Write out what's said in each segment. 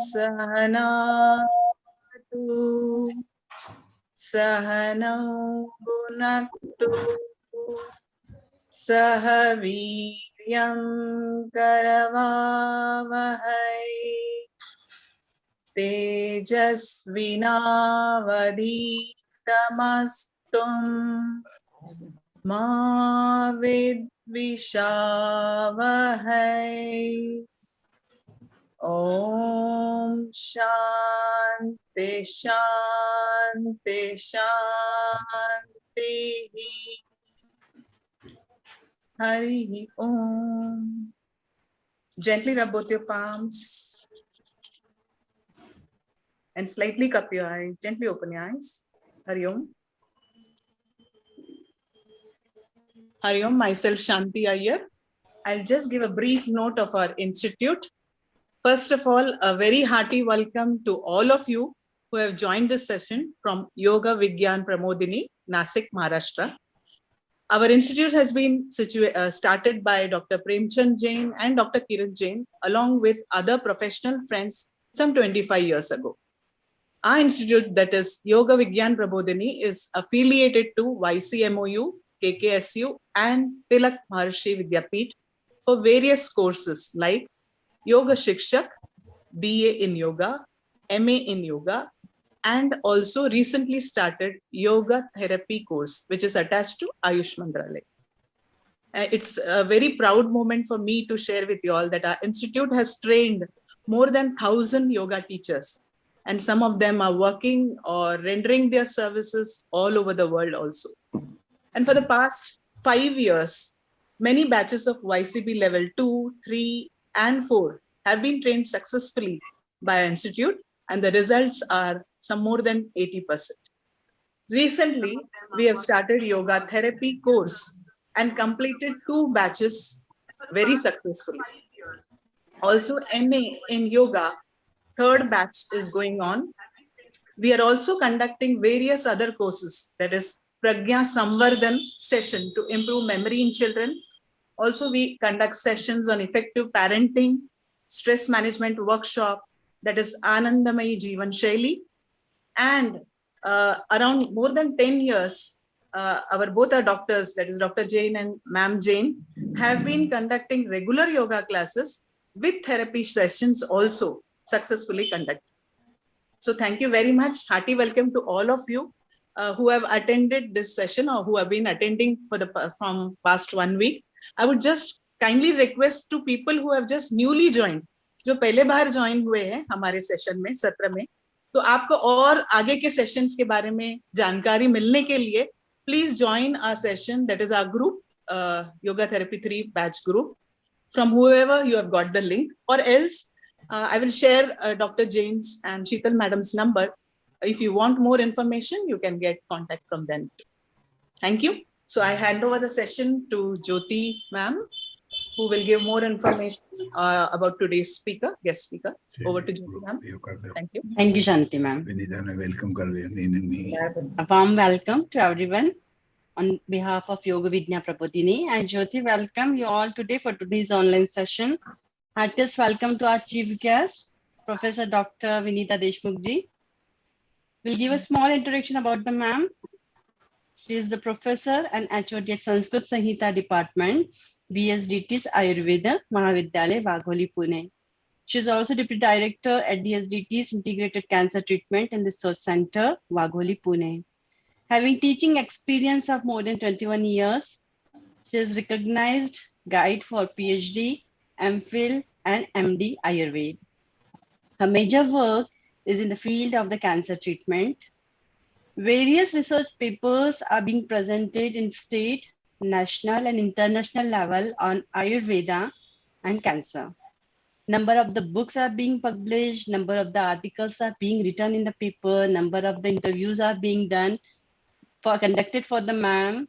सहनातु सहनौ भुनक्तु सह वीर्यं करवावहै तेजस्विनावधीतमस्तु मा विद्विषावहै। ओम शांति शांति शांति। Hari Om. Gently rub both your palms and slightly cup your eyes. Gently open your eyes. Hari Om. Hari Om. Myself Shanti Iyer. I'll just give a brief note of our institute. First of all, a very hearty welcome to all of you who have joined this session from Yoga Vigyan Pramodini, Nasik, Maharashtra. Our institute has been started by Dr. Premchand Jain and Dr. Kiran Jain, along with other professional friends some 25 years ago. Our institute, that is Yoga Vigyan Prabodhini, is affiliated to YCMOU, KKSU, and Tilak Maharshi Vidyapeeth for various courses like Yoga Shikshak, BA in Yoga, MA in Yoga, and also recently started yoga therapy course, which is attached to Ayush Mantralaya. It's a very proud moment for me to share with you all that our institute has trained more than 1,000 yoga teachers, and some of them are working or rendering their services all over the world also. And for the past 5 years, many batches of YCB level 2, 3, and 4 have been trained successfully by our institute, and the results are some more than 80%. Recently, we have started yoga therapy course and completed 2 batches very successfully. Also, MA in yoga, 3rd batch is going on. We are also conducting various other courses, that is Pragya Samvardhan session to improve memory in children. Also, we conduct sessions on effective parenting, stress management workshop, that is Anandamayi Jeevan Shaili. And around more than 10 years, both our doctors, that is Dr. Jain and Ma'am Jain, have been conducting regular yoga classes with therapy sessions also successfully conducted. So thank you very much. Hearty welcome to all of you who have attended this session or who have been attending from past 1 week. I would just kindly request to people who have just newly joined, जो पहले बार join हुए हैं हमारे session में, सत्र में, तो आपको और आगे के सेशंस के बारे में जानकारी मिलने के लिए please join our session, that is our group, yoga therapy 3 batch group, from whoever you have got the link, or else I will share Dr. Jain's and Sheetal madam's number. If you want more information, you can get contact from them. Thank you. So I hand over the session to Jyoti ma'am, who will give more information about today's speaker, guest speaker. Over to Jyoti ma'am. Thank you. Thank you, Shanti ma'am. A warm welcome to everyone. On behalf of Yoga Vidya Prabodhini, I Jyoti welcome you all today for today's online session. Heartiest welcome to our chief guest, Professor Dr. Vinita Deshmukh ji. We'll give a small introduction about the ma'am. She is the professor and HOD at Sanskrit Sanhita Department, DSDT's Ayurveda, Mahavidyalaya, Wagholi, Pune. She is also Deputy Director at DSDT's Integrated Cancer Treatment and Research Center, Wagholi, Pune. Having teaching experience of more than 21 years, she is recognized guide for PhD, MPhil, and MD Ayurveda. Her major work is in the field of the cancer treatment. Various research papers are being presented in state, national, and international level on Ayurveda and cancer. Number of the books are being published, number of the articles are being written in the paper, number of the interviews are being done conducted for the ma'am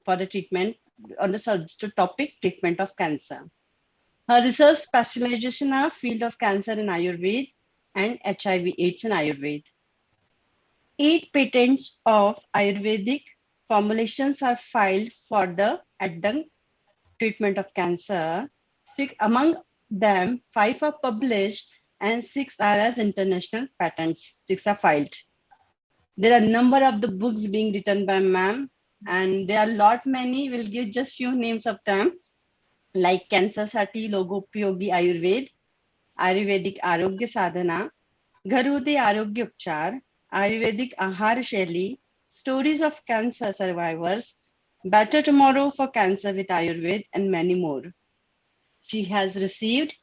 for the treatment on the topic treatment of cancer. Her research specialization are field of cancer in Ayurveda and HIV/AIDS in Ayurveda. 8 patents of Ayurvedic formulations are filed for the adjunct treatment of cancer. Among them, 5 are published and 6 are as international patents. 6 are filed. There are a number of the books being written by ma'am, and there are lot many. We'll give just few names of them, like Cancer Sati Logopayogi Ayurved, Ayurvedic Arogya Sadhana, Gharude Arogya Upchar, Ayurvedic Ahar Shaili, Stories of Cancer Survivors, Better Tomorrow for Cancer with Ayurved, and many more. She has received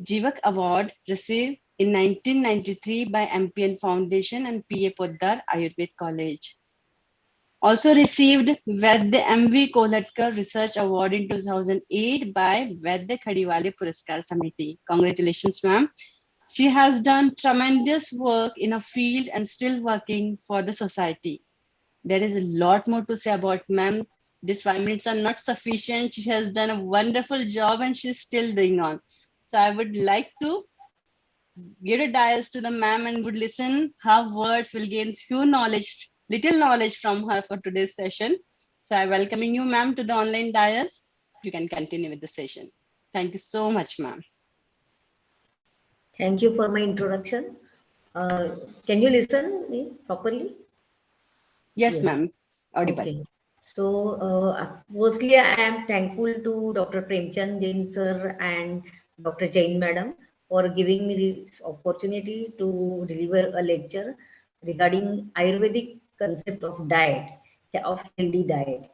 Jivak Award received in 1993 by MPN Foundation and PA Poddar Ayurved College. Also received Vaidya M.V. Kolatkar Research Award in 2008 by Vaidya Khadiwale Puraskar Samiti. Congratulations, ma'am. She has done tremendous work in a field and still working for the society. There is a lot more to say about ma'am. These 5 minutes are not sufficient. She has done a wonderful job and she's still doing on. So I would like to give a dais to the ma'am and would listen her words, will gain few knowledge, little knowledge from her for today's session. So I welcoming you, ma'am, to the online dais. You can continue with the session. Thank you so much, ma'am. Thank you for my introduction. Can you listen me properly? Yes, ma'am. Audible. Okay. So, firstly, I am thankful to Dr. Premchand Jain sir and Dr. Jain madam for giving me this opportunity to deliver a lecture regarding Ayurvedic concept of diet, of healthy diet.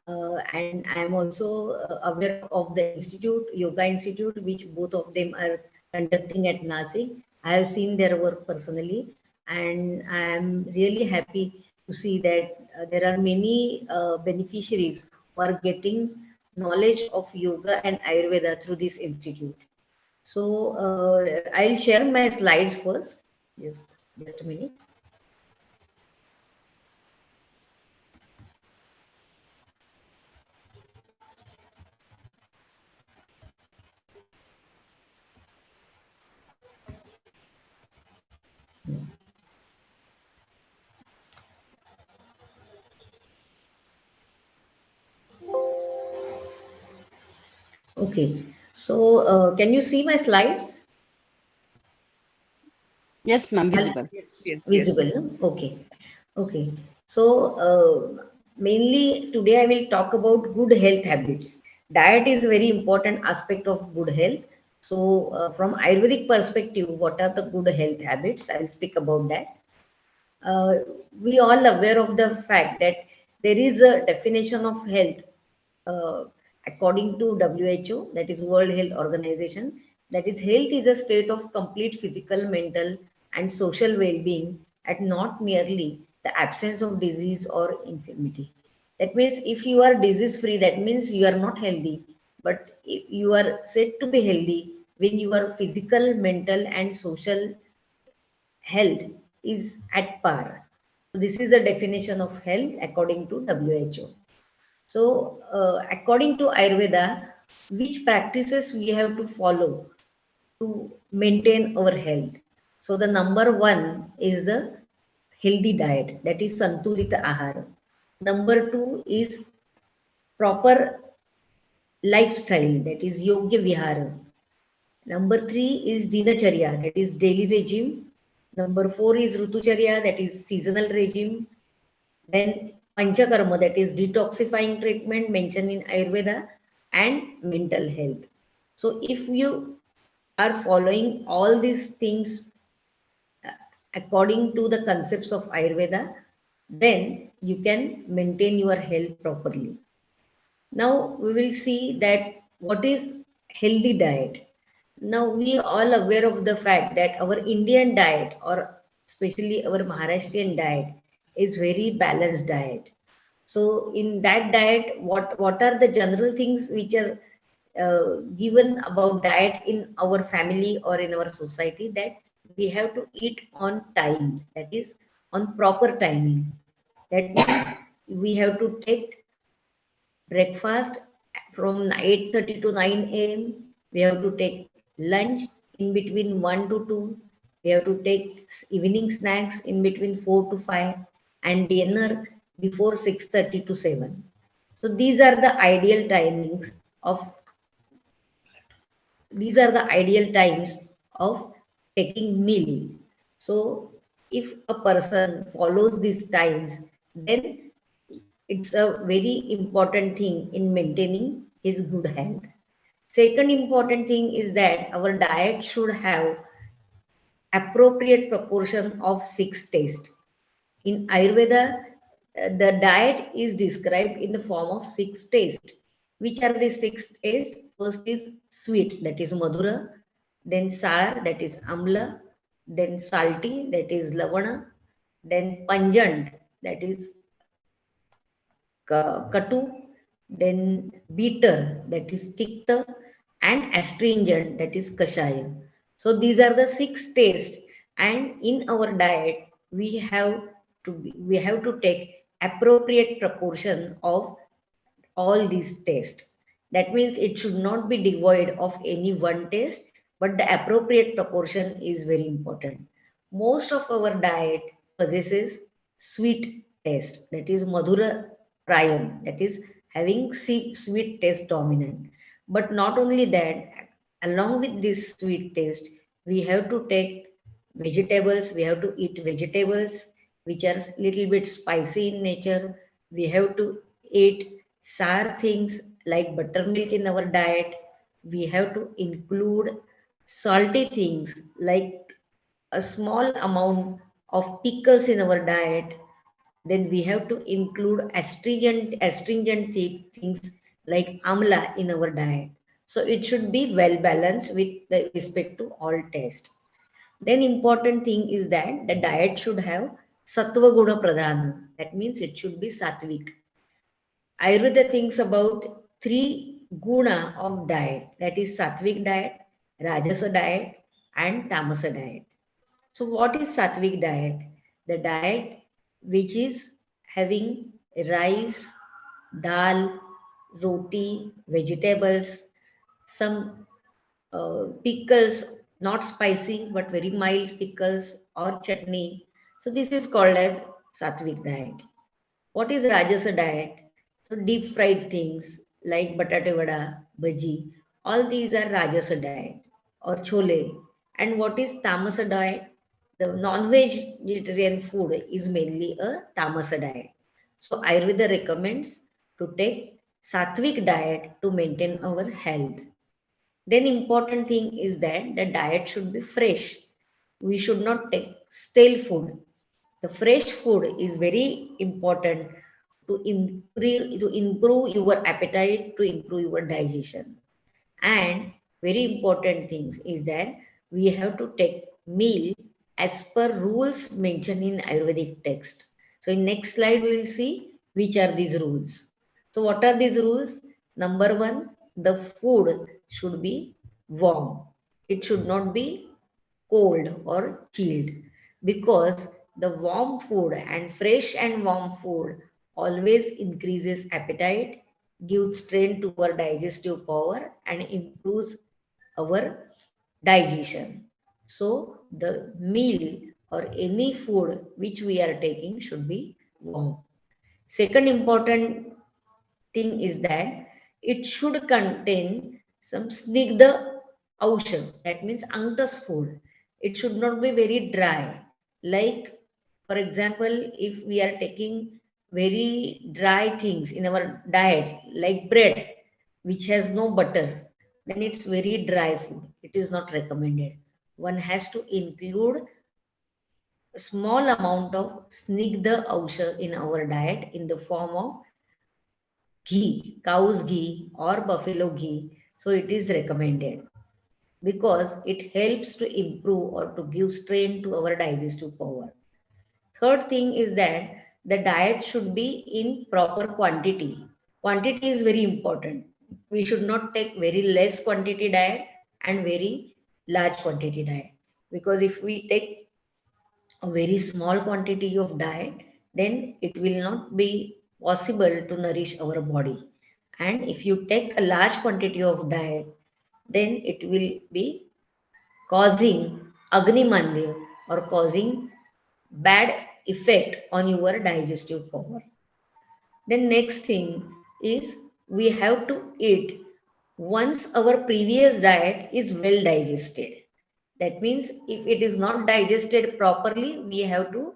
And I am also aware of the institute, Yoga Institute, which both of them are conducting at Nasik. I have seen their work personally, and I am really happy to see that there are many beneficiaries who are getting knowledge of yoga and Ayurveda through this institute. So I'll share my slides first. Yes, just a minute. Okay, so can you see my slides? Yes, ma'am, visible. Yes. Visible, no? Okay. Okay. So mainly today I will talk about good health habits. Diet is a very important aspect of good health. So from Ayurvedic perspective, what are the good health habits? I will speak about that. Uh, we all aware of the fact that there is a definition of health uh, according to WHO, that is World Health Organization, that is health is a state of complete physical, mental, and social well-being, and not merely the absence of disease or infirmity. That means if you are disease-free, that means you are not healthy, but you are said to be healthy when your physical, mental, and social health is at par. So this is a definition of health according to WHO. So according to Ayurveda, which practices we have to follow to maintain our health? So the number one is the healthy diet, that is Santulita Ahara. Number two is proper lifestyle, that is Yogya Vihara. Number three is Dinacharya, that is daily regime. Number four is Rutucharya, that is seasonal regime. Then Panchakarma, that is detoxifying treatment mentioned in Ayurveda, and mental health. So if you are following all these things according to the concepts of Ayurveda, then you can maintain your health properly. Now we will see that what is healthy diet. Now we all aware of the fact that our Indian diet, or especially our Maharashtrian diet, is very balanced diet. So in that diet, what are the general things which are given about diet in our family or in our society, that we have to eat on time, that is on proper timing. That means we have to take breakfast from 8:30 to 9 a.m. We have to take lunch in between 1 to 2. We have to take evening snacks in between 4 to 5, and dinner before 6:30 to 7. So these are the ideal of these are the ideal times of taking meal. So if a person follows these times, then it's a very important thing in maintaining his good health. Second important thing is that our diet should have appropriate proportion of 6 tastes. In Ayurveda, the diet is described in the form of 6 tastes. Which are the 6 tastes? First is sweet, that is Madhura, then sour, that is Amla, then salty, that is Lavana, then pungent, that is Katu, then bitter, that is Tikta, and astringent, that is Kashaya. So these are the 6 tastes, and in our diet we have to take appropriate proportion of all these tastes. That means it should not be devoid of any one taste, but the appropriate proportion is very important. Most of our diet possesses sweet taste, that is Madhura Prayam, that is having sweet taste dominant. But not only that, along with this sweet taste, we have to take vegetables, we have to eat vegetables which are little bit spicy in nature. We have to eat sour things like buttermilk in our diet. We have to include salty things like a small amount of pickles in our diet. Then we have to include astringent things like amla in our diet. So it should be well balanced with the respect to all taste. Then important thing is that the diet should have sattva guna pradhana. That means it should be sattvic. Ayurveda thinks about 3 guna of diet, that is sattvic diet, rajasa diet, and tamasa diet. So what is sattvic diet? The diet which is having rice, dal, roti, vegetables, some pickles, not spicy but very mild pickles or chutney. So this is called as sattvic diet. What is Rajasa diet? So deep fried things like batate vada, bhaji, all these are Rajasa diet or chole. And what is Tamasa diet? The non-vegetarian food is mainly a Tamasa diet. So Ayurveda recommends to take sattvic diet to maintain our health. Then important thing is that the diet should be fresh. We should not take stale food. The fresh food is very important to improve your appetite, to improve your digestion. And very important things is that we have to take meal as per rules mentioned in Ayurvedic text. So in next slide we will see which are these rules. So what are these rules? Number 1, the food should be warm. It should not be cold or chilled, because the warm food and fresh and warm food always increases appetite, gives strength to our digestive power, and improves our digestion. So the meal or any food which we are taking should be warm. Second important thing is that it should contain some snigdha aushad, that means angus food. It should not be very dry. Like, for example, if we are taking very dry things in our diet, like bread, which has no butter, then it's very dry food. It is not recommended. One has to include a small amount of snigdha aushad in our diet in the form of ghee, cow's ghee or buffalo ghee. So it is recommended because it helps to improve or to give strength to our digestive power. Third thing is that the diet should be in proper quantity. Quantity is very important. We should not take very less quantity diet and very large quantity diet, because if we take a very small quantity of diet, then it will not be possible to nourish our body. And if you take a large quantity of diet, then it will be causing Agni-mandya or causing bad effect on your digestive power. Then next thing is we have to eat once our previous diet is well digested. That means if it is not digested properly, we have to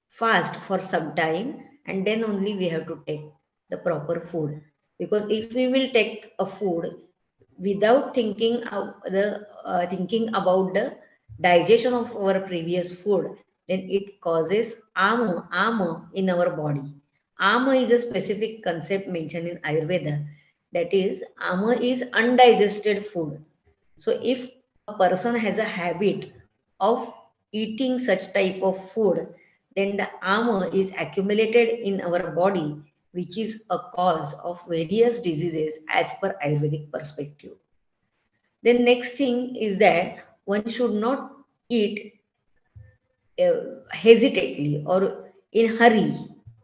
fast for some time, and then only we have to take the proper food. Because if we will take a food without thinking about the digestion of our previous food, then it causes ama in our body. Ama is a specific concept mentioned in Ayurveda. That is, ama is undigested food. So if a person has a habit of eating such type of food, then the ama is accumulated in our body, which is a cause of various diseases as per Ayurvedic perspective. Then next thing is that one should not eat hesitantly or in hurry.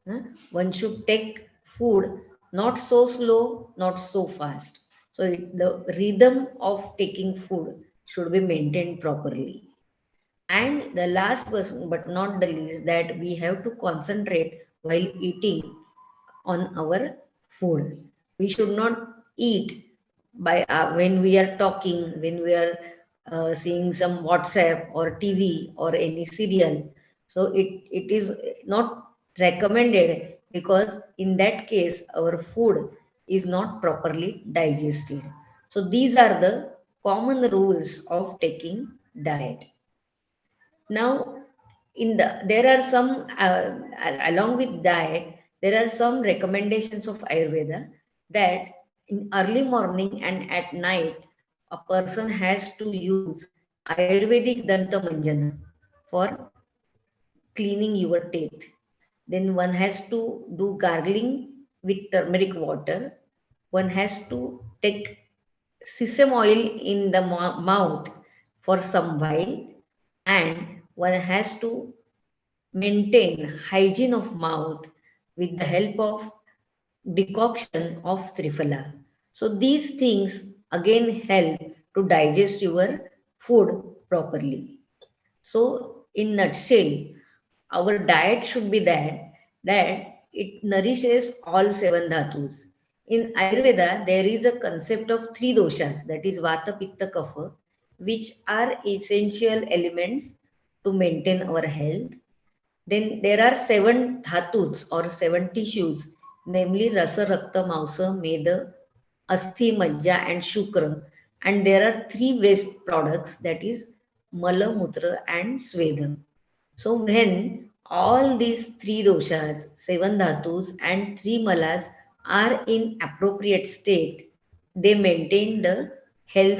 huh? One should take food not so slow, not so fast. So the rhythm of taking food should be maintained properly. And the last but not the least, that we have to concentrate while eating on our food. We should not eat by when we are talking, when we are seeing some WhatsApp or TV or any serial. So it is not recommended, because in that case our food is not properly digested. So these are the common rules of taking diet. Now, there are some along with diet, there are some recommendations of Ayurveda that in early morning and at night, a person has to use Ayurvedic Danta Manjana for cleaning your teeth. Then one has to do gargling with turmeric water. One has to take sesame oil in the mouth for some while, and one has to maintain hygiene of mouth with the help of decoction of triphala. So these things again help to digest your food properly. So in nutshell, our diet should be that it nourishes all seven dhatus. In Ayurveda, there is a concept of three doshas, that is Vata, Pitta, Kapha, which are essential elements to maintain our health. Then there are seven dhatus or seven tissues, namely Rasa, Rakta, Mausa, Meda, Asthi, Majja, and Shukra. And there are three waste products, that is Mala, Mutra, and Sweda. So when all these three doshas, seven dhatus, and three malas are in appropriate state, they maintain the health.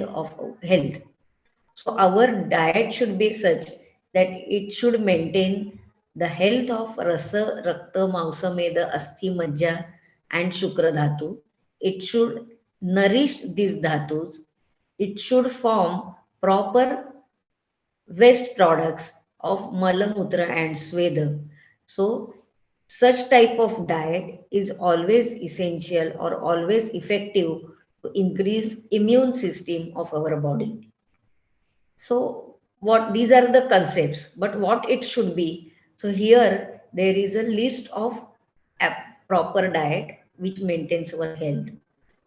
So our diet should be such that it should maintain the health of Rasa, Rakta, Mausa, Meda, Asthi, Majja, and Shukra Dhatu. It should nourish these dhatus. It should form proper waste products of Mala, Mutra, and Sweda. So such type of diet is always essential or always effective to increase immune system of our body. So what these are the concepts, but what it should be. So here there is a list of a proper diet which maintains our health.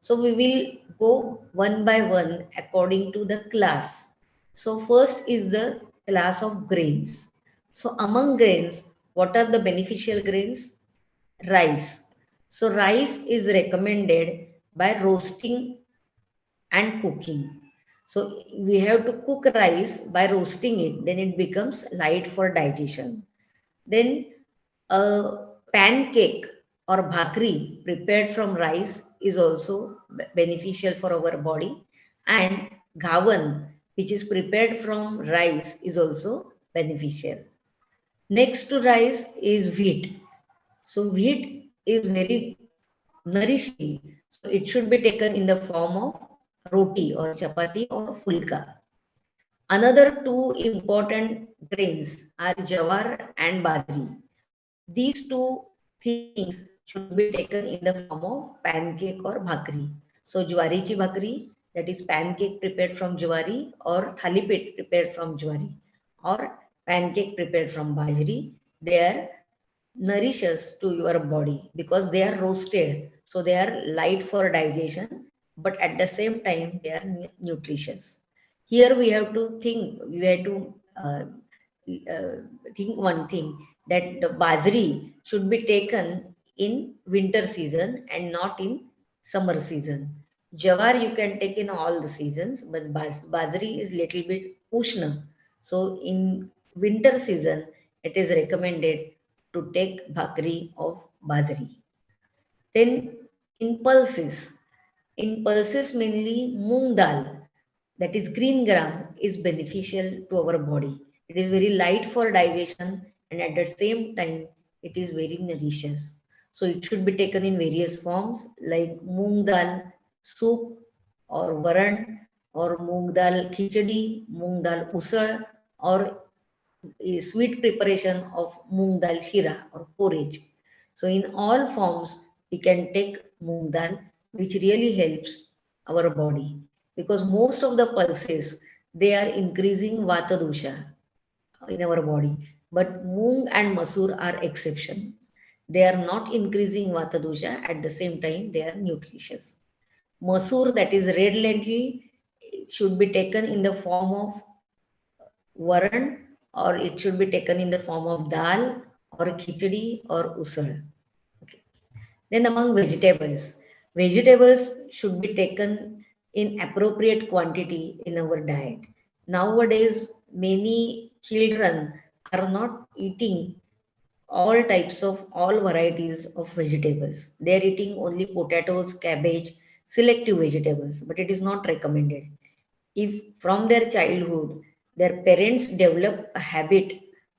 So we will go one by one according to the class. So first is the class of grains. So among grains, what are the beneficial grains? Rice. So rice is recommended by roasting and cooking. So we have to cook rice by roasting it, then it becomes light for digestion. Then a pancake or bhakri prepared from rice is also beneficial for our body, and ghavan, which is prepared from rice, is also beneficial. Next to rice is wheat. So wheat is very nourishing. So it should be taken in the form of roti or chapati or fulka. Another two important grains are jawar and bajri. These two things should be taken in the form of pancake or bhakri. So jwarichi bhakri, that is pancake prepared from jwari, or thalipit prepared from jwari, or pancake prepared from bajri. They are nourishes to your body because they are roasted, so they are light for digestion, but at the same time they are nutritious. Here we have to think, think one thing, that the bajri should be taken in winter season and not in summer season. Jawar you can take in all the seasons, but bajri is little bit ushna. So in winter season, it is recommended to take bhakri of bajri. Then in pulses mainly moong dal, that is green gram, is beneficial to our body. It is very light for digestion and at the same time it is very nutritious. So it should be taken in various forms like moong dal soup or varan or moong dal khichdi, moong dal usal, or a sweet preparation of moong dal shira or porridge. So in all forms, we can take moong dal, which really helps our body, because most of the pulses, they are increasing vata dosha in our body. But moong and masoor are exceptions. They are not increasing vata dosha. At the same time, they are nutritious. Masoor, that is red lentil, should be taken in the form of varan, or it should be taken in the form of dal or khichdi or usal. Okay. Then among vegetables, vegetables should be taken in appropriate quantity in our diet. Nowadays, many children are not eating all types of all varieties of vegetables. They are eating only potatoes, cabbage, selective vegetables, but it is not recommended. If from their childhood their parents develop a habit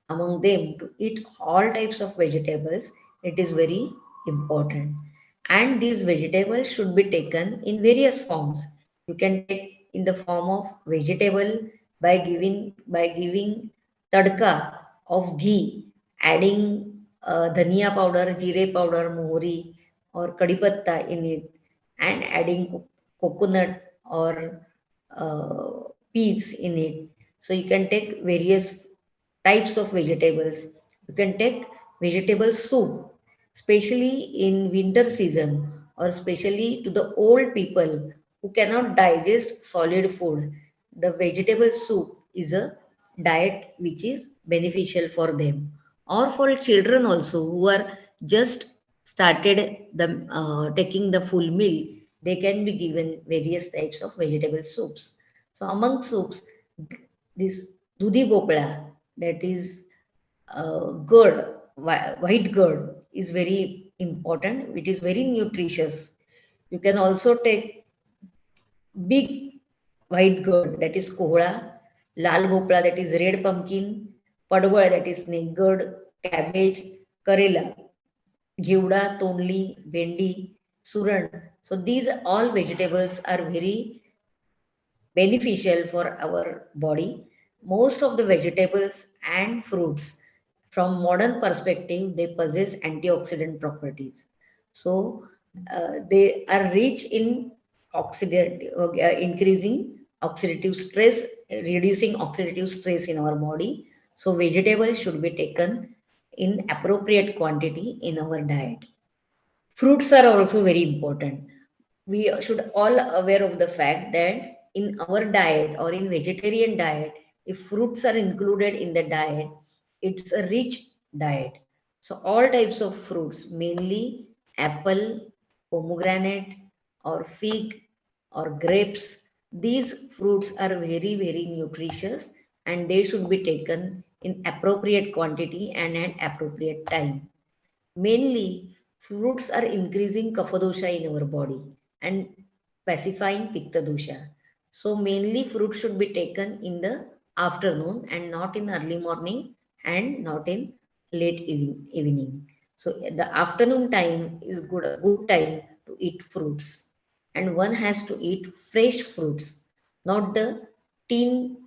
among them to eat all types of vegetables, it is very important. And these vegetables should be taken in various forms. You can take in the form of vegetable by giving tadka of ghee, adding dhania powder, jeera powder, mohri or kadi patta in it, and adding coconut or peas in it. So you can take various types of vegetables. You can take vegetable soup, especially in winter season, or especially to the old people who cannot digest solid food. The vegetable soup is a diet which is beneficial for them, or for children also who are just started the taking the full meal. They can be given various types of vegetable soups. So among soups, this dudhi bhopla, that is gourd, white gourd, is very important. It is very nutritious. You can also take big white gourd, that is kohla, lal bhopla, that is red pumpkin, padwal, that is snake gourd, cabbage, karela, Geuda, tonli, bendi, suran. So these all vegetables are very beneficial for our body. Most of the vegetables and fruits, from modern perspective, they possess antioxidant properties. So they are rich in increasing oxidative stress, reducing oxidative stress in our body. So vegetables should be taken in appropriate quantity in our diet. Fruits are also very important. We should all aware of the fact that in our diet or in vegetarian diet, if fruits are included in the diet, it's a rich diet. So all types of fruits, mainly apple, pomegranate or fig or grapes, these fruits are very, very nutritious and they should be taken in appropriate quantity and at appropriate time. Mainly, fruits are increasing kapha dosha in our body and pacifying pitta dosha. So mainly fruit should be taken in the afternoon and not in early morning and not in late evening. So the afternoon time is a good time to eat fruits, and one has to eat fresh fruits, not the tin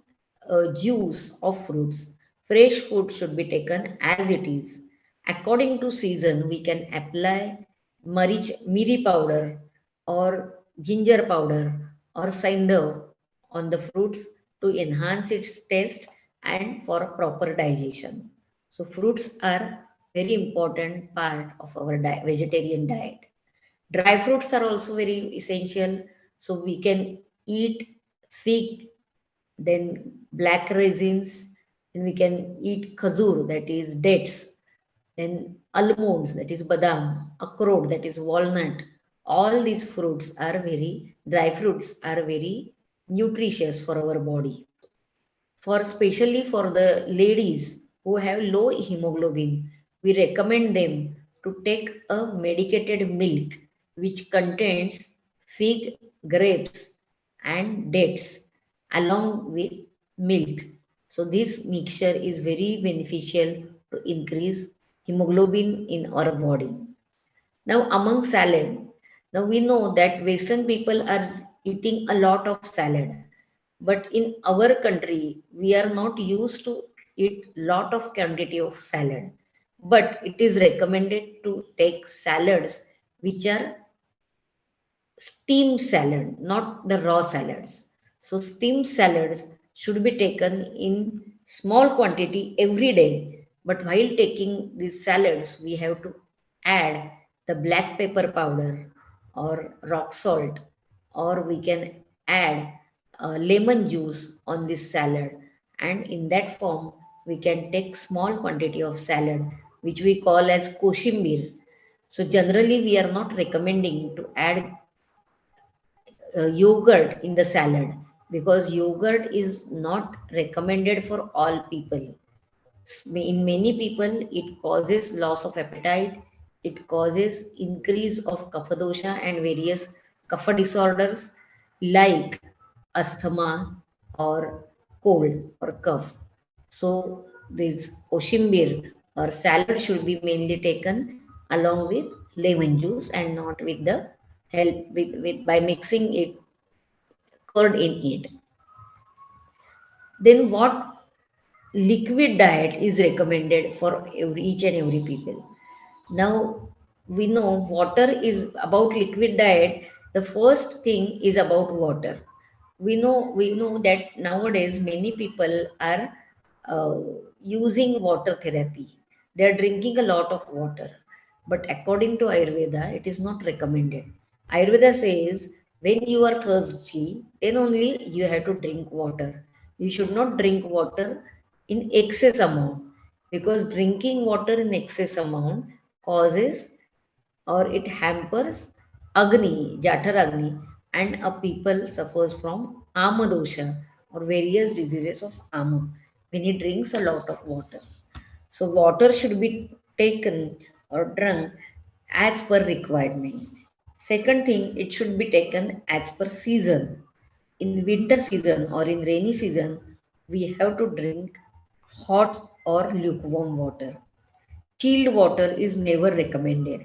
juice of fruits. Fresh food should be taken as it is. According to season, we can apply miri powder or ginger powder or saindav on the fruits to enhance its taste and for proper digestion. So fruits are very important part of our vegetarian diet. Dry fruits are also very essential. So we can eat fig, then black raisins, and we can eat khazur, that is dates, then almonds, that is badam, akhroat, that is walnut. All these fruits are dry fruits are very nutritious for our body. For especially for the ladies who have low hemoglobin, we recommend them to take a medicated milk which contains fig, grapes, and dates along with milk. So this mixture is very beneficial to increase hemoglobin in our body. Now, among salad, now we know that Western people are eating a lot of salad, but in our country, we are not used to eat lot of quantity of salad. But it is recommended to take salads which are steamed salad, not the raw salads. So steamed salads should be taken in small quantity every day. But while taking these salads, we have to add the black pepper powder or rock salt, or we can add lemon juice on this salad. And in that form, we can take small quantity of salad, which we call as koshimbir. So generally, we are not recommending to add yogurt in the salad, because yogurt is not recommended for all people. In many people, it causes loss of appetite, it causes increase of kapha dosha and various kapha disorders like asthma or cold or cough. So this koshimbir or salad should be mainly taken along with lemon juice and not with the help with by mixing it curd in it. Then what liquid diet is recommended for each and every people? Now we know water is about liquid diet. The first thing is about water. We know that nowadays many people are uh, using water therapy. They are drinking a lot of water, but according to Ayurveda, it is not recommended. Ayurveda says when you are thirsty, then only you have to drink water. You should not drink water in excess amount, because drinking water in excess amount causes or it hampers Agni, Jathar Agni, and a people suffers from Ama dosha or various diseases of Ama when he drinks a lot of water. So water should be taken or drunk as per requirement. Second thing, it should be taken as per season. In winter season or in rainy season, we have to drink hot or lukewarm water. Chilled water is never recommended.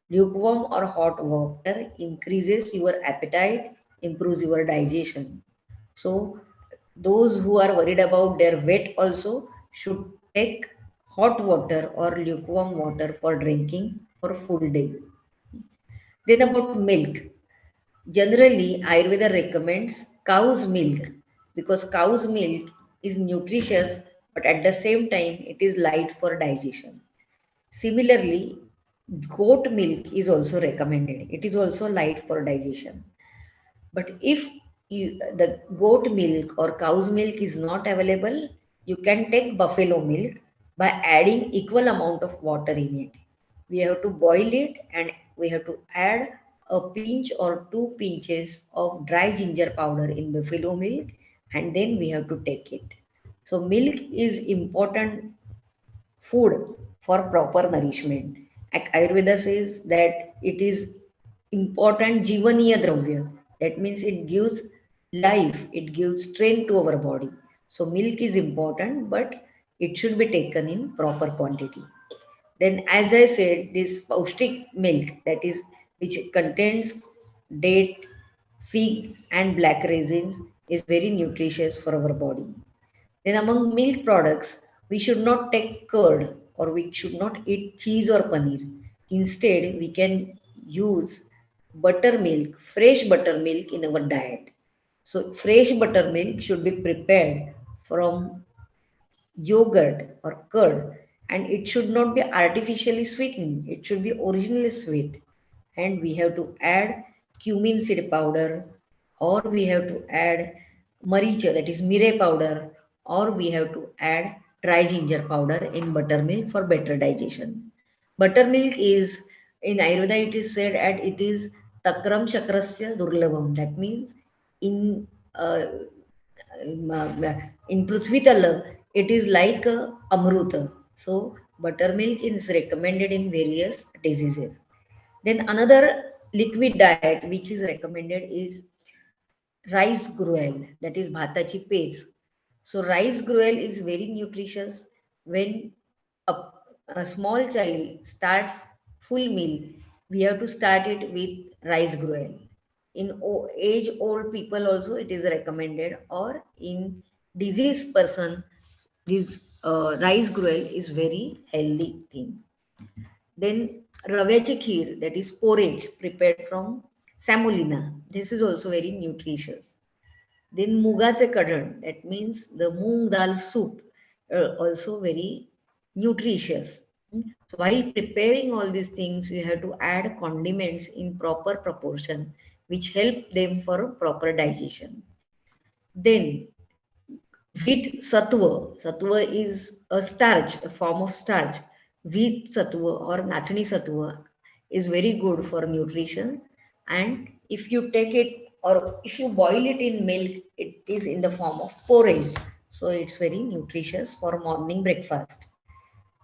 Lukewarm or hot water increases your appetite, improves your digestion. So, those who are worried about their weight also should take hot water or lukewarm water for drinking for full day. Then about milk. Generally, Ayurveda recommends cow's milk because cow's milk is nutritious, but at the same time, it is light for digestion. Similarly, goat milk is also recommended. It is also light for digestion. But if the goat milk or cow's milk is not available, you can take buffalo milk by adding equal amount of water in it. We have to boil it and we have to add a pinch or 2 pinches of dry ginger powder in buffalo milk, and then we have to take it. So milk is important food for proper nourishment. Ayurveda says that it is important Jivaniya Dravya. That means it gives life, it gives strength to our body. So milk is important, but it should be taken in proper quantity. Then, as I said, this paustic milk, that is, which contains date, fig, and black raisins, is very nutritious for our body. Then, among milk products, we should not take curd or we should not eat cheese or paneer. Instead, we can use buttermilk, fresh buttermilk in our diet. So, fresh buttermilk should be prepared from yogurt or curd, and it should not be artificially sweetened. It should be originally sweet. And we have to add cumin seed powder, or we have to add maricha, that is mire powder, or we have to add dry ginger powder in buttermilk for better digestion. Buttermilk is, in Ayurveda it is said that it is takram chakrasya durlabham. That means in uh, in Prithvi Tala, it is like amruta. So buttermilk is recommended in various diseases. Then another liquid diet which is recommended is rice gruel, that is bhatachi paste. So rice gruel is very nutritious. When a, a small child starts full meal, we have to start it with rice gruel. In age old people also it is recommended, or in diseased person, this rice gruel is very healthy thing. Then ravachi kheer, that is porridge prepared from semolina. This is also very nutritious. Then mugache kadad, that means the moong dal soup, also very nutritious. So while preparing all these things, you have to add condiments in proper proportion, which help them for proper digestion. Then wheat sattva. Sattva is a starch, a form of starch. Wheat sattva or nachni sattva is very good for nutrition. And if you take it or if you boil it in milk, it is in the form of porridge. So it's very nutritious for morning breakfast.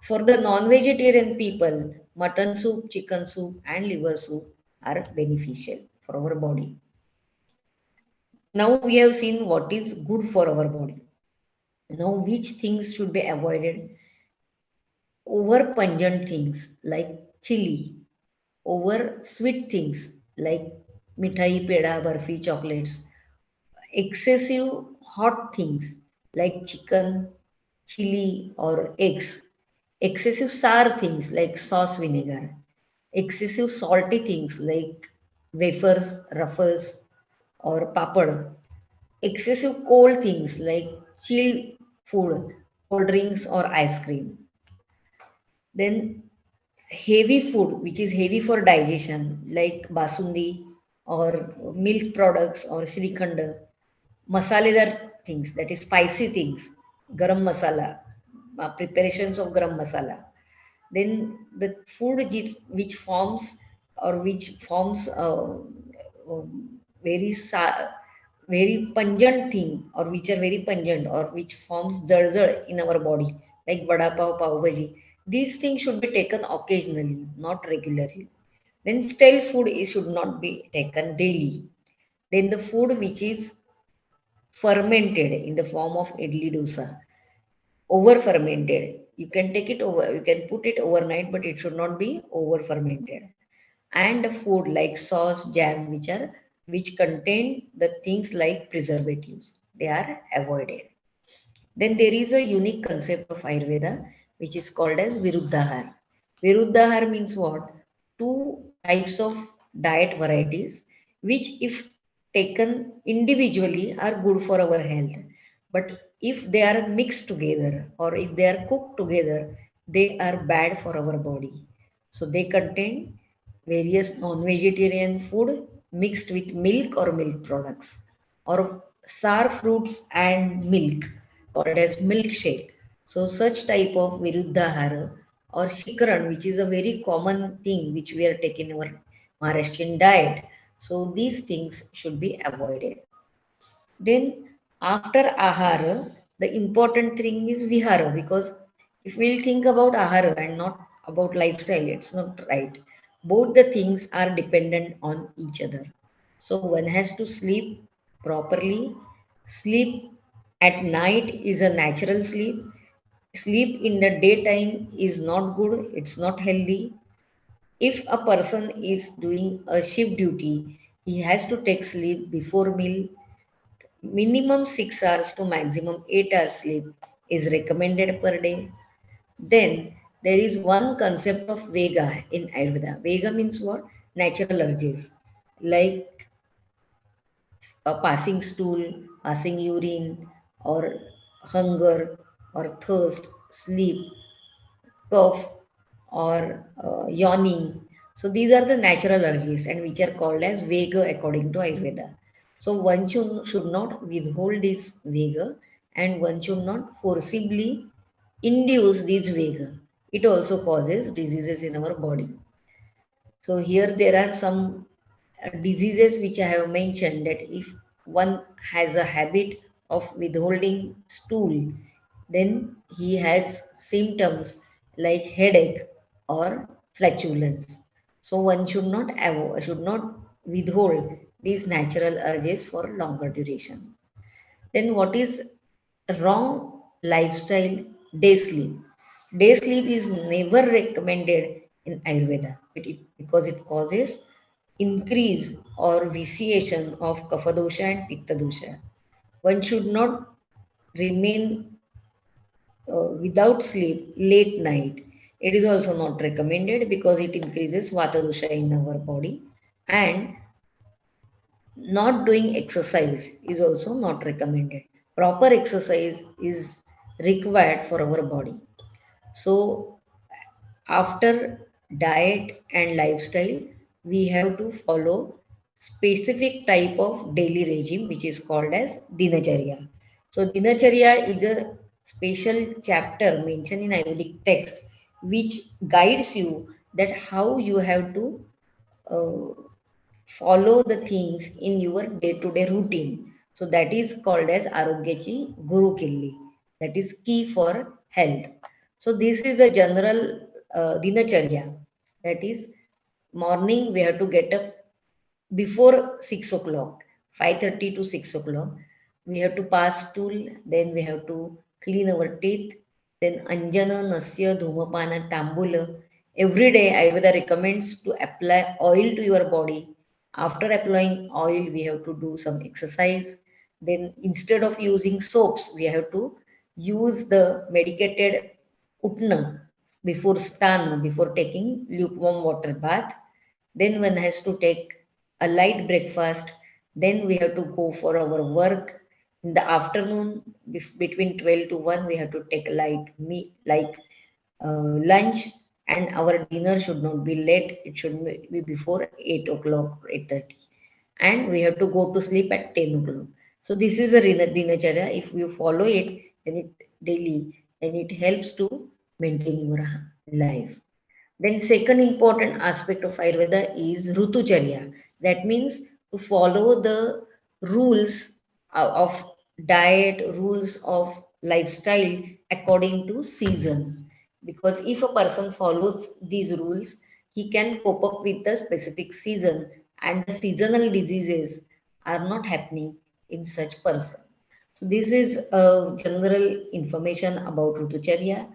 For the non-vegetarian people, mutton soup, chicken soup, and liver soup are beneficial for our body. Now we have seen what is good for our body. Now, which things should be avoided? Over pungent things like chili, over sweet things like mithai, peda, barfi, chocolates, excessive hot things like chicken, chili, or eggs, excessive sour things like sauce vinegar, excessive salty things like wafers, ruffles, or papad, excessive cold things like chilled food, cold drinks, or ice cream. Then heavy food, which is heavy for digestion, like basundi or milk products or srikhand, masaledar things, that is spicy things, garam masala, preparations of garam masala. Then the food which forms or which forms very very pungent thing, or which are very pungent or which forms zard in our body, like vada pav, pav bhaji. These things should be taken occasionally, not regularly. Then stale food should not be taken daily. Then the food which is fermented in the form of idli dosa, over fermented, you can take it over, you can put it overnight, but it should not be over fermented. And the food like sauce, jam, which contain the things like preservatives, they are avoided. Then there is a unique concept of Ayurveda which is called as Viruddhahar. Viruddhahar means what? Two types of diet varieties which, if taken individually, are good for our health, but if they are mixed together or if they are cooked together, they are bad for our body. So they contain various non-vegetarian food mixed with milk or milk products, or sour fruits and milk called as milkshake. So such type of viruddhahara or shikran, which is a very common thing which we are taking in our Maharashtrian diet. So these things should be avoided. Then after ahara, the important thing is vihara, because if we'll think about ahara and not about lifestyle, it's not right. Both the things are dependent on each other. So one has to sleep properly. Sleep at night is a natural sleep. Sleep in the daytime is not good, it's not healthy. If a person is doing a shift duty, he has to take sleep before meal. Minimum 6 hours to maximum 8 hours sleep is recommended per day. Then there is one concept of Vega in Ayurveda. Vega means what? Natural urges like a passing stool, passing urine, or hunger, or thirst, sleep, cough, or yawning. So these are the natural urges and which are called as Vega according to Ayurveda. So one should not withhold this vigor, and one should not forcibly induce this vigor. It also causes diseases in our body. So here there are some diseases which I have mentioned, that if one has a habit of withholding stool, then he has symptoms like headache or flatulence. So one should not withhold these natural urges for longer duration. Then what is wrong lifestyle? Day sleep. Day sleep is never recommended in Ayurveda because it causes increase or vitiation of kapha dosha and pitta dosha. One should not remain without sleep late night. It is also not recommended because it increases vata dosha in our body, and not doing exercise is also not recommended. Proper exercise is required for our body. So after diet and lifestyle, we have to follow specific type of daily regime which is called as dinacharya. So dinacharya is a special chapter mentioned in Ayurvedic text which guides you that how you have to uh, follow the things in your day-to-day routine. So that is called as Arogyachi Guru Killi. That is key for health. So this is a general dinacharya. That is, morning we have to get up before 6 o'clock, 5:30 to 6 o'clock. We have to pass stool, then we have to clean our teeth, then Anjana, Nasya, Dhumapana, Tambula. Every day Ayurveda recommends to apply oil to your body. After applying oil, we have to do some exercise. Then instead of using soaps, we have to use the medicated utna before stana, before taking lukewarm water bath. Then one has to take a light breakfast. Then we have to go for our work. In the afternoon, between 12 to 1, we have to take a light meat like lunch, and our dinner should not be late. It should be before 8 o'clock or 8:30. And we have to go to sleep at 10 o'clock. So this is a dinacharya. If you follow it, then it daily, then it helps to maintain your life. Then second important aspect of Ayurveda is Rutucharya. That means to follow the rules of diet, rules of lifestyle according to season. Because if a person follows these rules, he can cope up with the specific season, and the seasonal diseases are not happening in such person. So this is a general information about Rutucharya,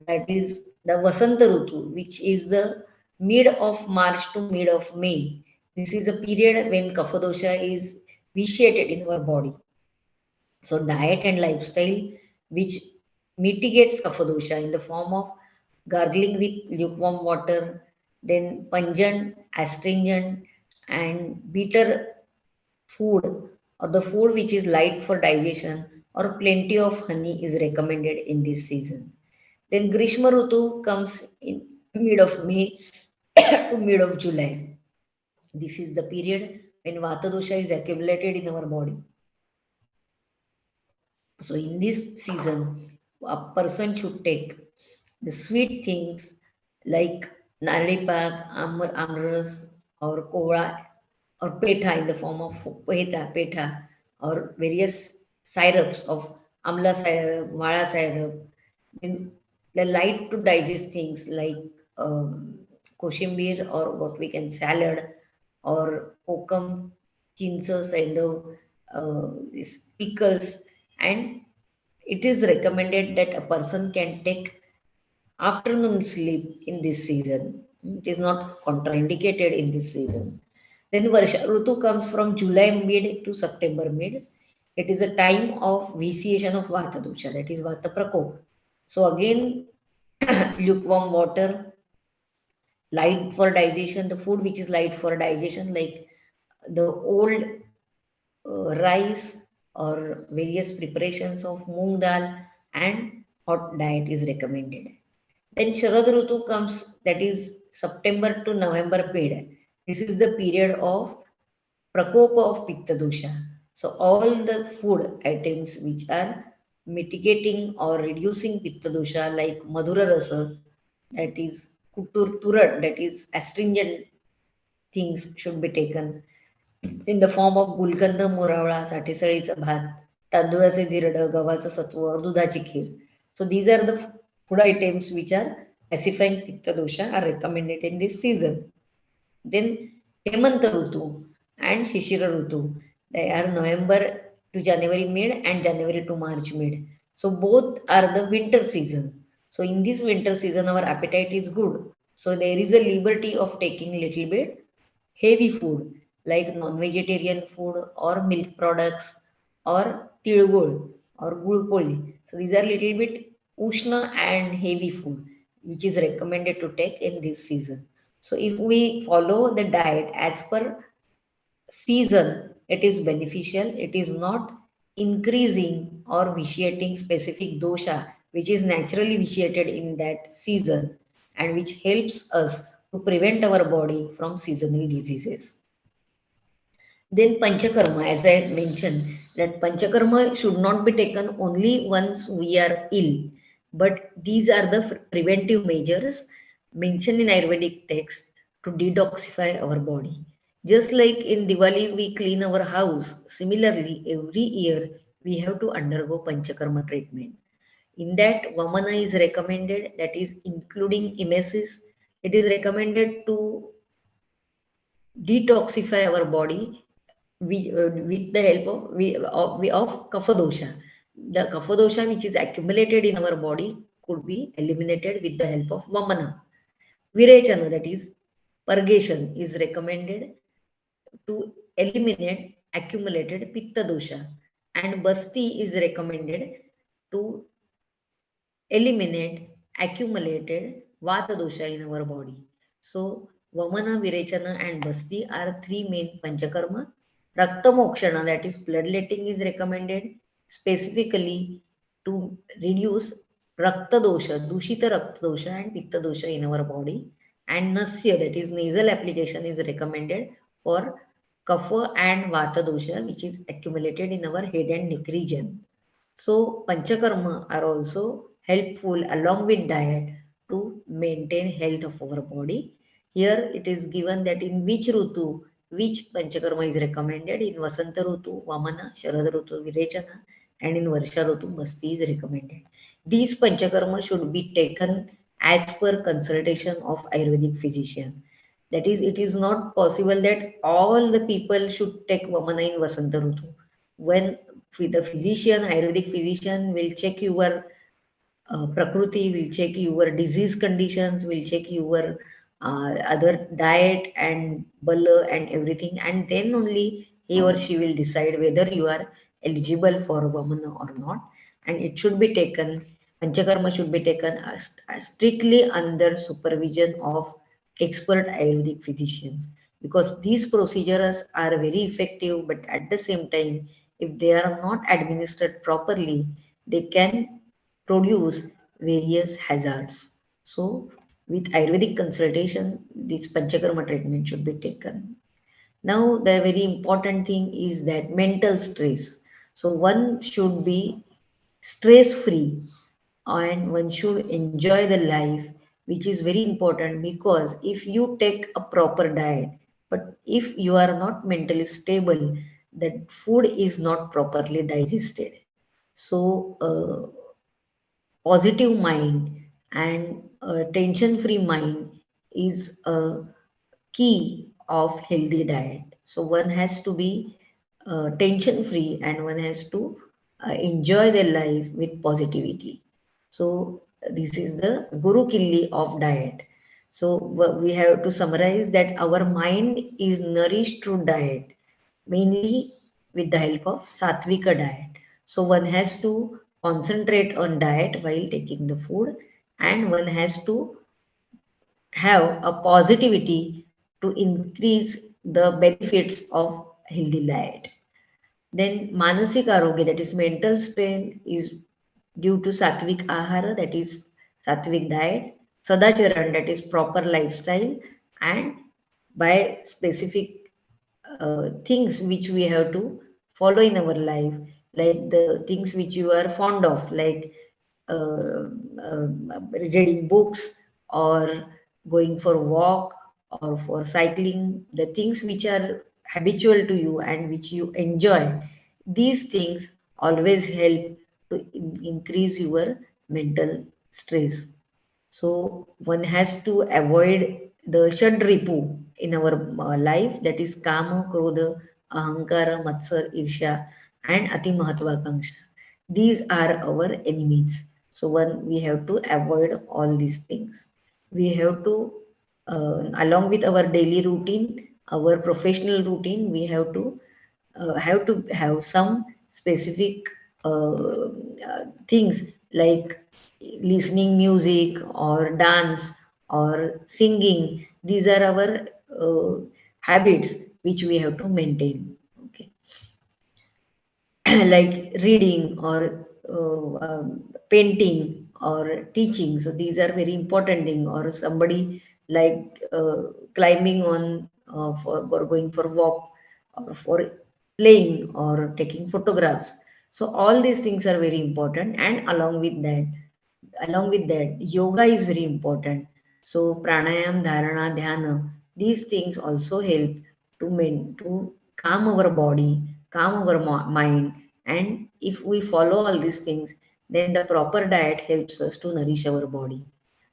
that is the Vasanta Rutu, which is the mid of March to mid of May. This is a period when Kapha dosha is vitiated in our body. So diet and lifestyle which mitigates Kapha dosha in the form of gargling with lukewarm water, then pungent, astringent, and bitter food, or the food which is light for digestion, or plenty of honey is recommended in this season. Then Grishma Rutu comes in mid of May to mid of July. This is the period when Vata dosha is accumulated in our body. So in this season, a person should take the sweet things like naripak, amras, or kora, or petha in the form of petha, or various syrups of amla syrup, vada syrup. Then the light to digest things like koshimbir, or what we can salad, or kokum, chinsa, sendo, these pickles, and it is recommended that a person can take afternoon sleep in this season. It is not contraindicated in this season. Then Varsha Rutu comes from July mid to September mid. It is a time of vitiation of Vata dosha, that is Vata Prakop. So again, lukewarm water, light for digestion, the food which is light for digestion, like the old rice or various preparations of moong dal, and hot diet is recommended. Then Sharad Rutu comes, that is September to November period. This is the period of prakopa of pitta dosha. So all the food items which are mitigating or reducing pitta dosha, like madhura rasa, that is kutur turat, that is astringent things, should be taken in the form of गुलकंद, मोरावळा, साठेसळीचा भात, तांदूळाचे धिरडं, गव्हाचं सत्व, दुधाची खीर. So these are the food items which are pacifying pitta dosha are recommended in this season. Then Hemanta Rutu and Shishira Rutu, they are November to January mid and January to March mid. So both are the winter season. So in this winter season, our appetite is good. So there is a liberty of taking little bit heavy food like non-vegetarian food or milk products or tilgul or gulpoli. So these are little bit ushna and heavy food which is recommended to take in this season. So if we follow the diet as per season, it is beneficial. It is not increasing or vitiating specific dosha which is naturally vitiated in that season and which helps us to prevent our body from seasonal diseases. Then Panchakarma, as I mentioned, that Panchakarma should not be taken only once we are ill, but these are the preventive measures mentioned in Ayurvedic text to detoxify our body. Just like in Diwali we clean our house, similarly every year we have to undergo Panchakarma treatment. In that, Vamana is recommended, that is including emesis. It is recommended to detoxify our body with the help of kapha dosha. The kapha dosha which is accumulated in our body could be eliminated with the help of Vamana. Virechana, that is purgation, is recommended to eliminate accumulated pitta dosha, and basti is recommended to eliminate accumulated vata dosha in our body. So Vamana, Virechana and Basti are three main panchakarma. Rakta Mokshana, that is bloodletting, is recommended specifically to reduce Rakta dosha, Dushita Rakta dosha and Pitta dosha in our body. And Nasya, that is nasal application, is recommended for Kapha and Vata dosha which is accumulated in our head and neck region. So Panchakarma are also helpful along with diet to maintain health of our body. Here it is given that in which Rutu, which Panchakarma is recommended. In Vasanta Rutu, Vamana, Sharad Rutu, Virechana, and in Varsha Rutu, Basti is recommended. These Panchakarma should be taken as per consultation of Ayurvedic physician. That is, it is not possible that all the people should take Vamana in Vasanta Rutu. When the physician, Ayurvedic physician will check your Prakruti, will check your disease conditions, will check your other diet and bala and everything, and then only he or she will decide whether you are eligible for Vamana or not. And it should be taken, Panchakarma should be taken as strictly under supervision of expert Ayurvedic physicians, because these procedures are very effective, but at the same time, if they are not administered properly, they can produce various hazards. So with Ayurvedic consultation, this Panchakarma treatment should be taken. Now the very important thing is that mental stress. So one should be stress free and one should enjoy the life, which is very important, because if you take a proper diet, but if you are not mentally stable, that food is not properly digested. So positive mind and tension free mind is a key of healthy diet. So one has to be tension free and one has to enjoy their life with positivity. So this is the Guru Killi of diet. So we have to summarize that our mind is nourished through diet, mainly with the help of Satvika diet. So one has to concentrate on diet while taking the food, and one has to have a positivity to increase the benefits of healthy diet. Then Manasik Arogya, that is mental strain, is due to Satvik Ahara, that is Satvik diet, Sadacharan, that is proper lifestyle, and by specific things which we have to follow in our life, like the things which you are fond of, like reading books or going for a walk or for cycling, the things which are habitual to you and which you enjoy, these things always help to increase your mental stress. So one has to avoid the Shadripu in our life, that is Kama, Krodha, Ahankara, Matsar, Irsha, and Ati Mahatvakanksha. These are our enemies. So we have to avoid all these things. We have to, along with our daily routine, our professional routine, we have to have some specific things like listening music or dance or singing. These are our habits which we have to maintain. Okay. Like reading or painting or teaching. So these are very important thing. Or somebody like climbing on for going for walk or for playing or taking photographs. So all these things are very important. And along with that, yoga is very important. So pranayam, dharana, dhyana, these things also help to calm our body, calm our mind. And if we follow all these things, then the proper diet helps us to nourish our body.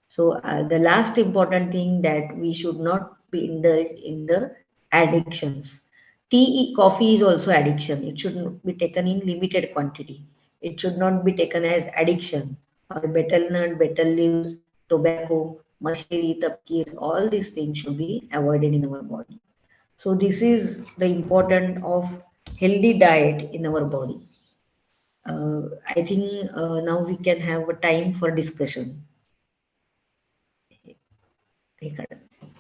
So the last important thing, that we should not be indulged in the addictions. Coffee is also addiction. It should be taken in limited quantity. It should not be taken as addiction. Or betel nut, betel leaves, tobacco, mashiri, tapkir, all these things should be avoided in our body. So this is the importance of healthy diet in our body. I think now we can have a time for discussion.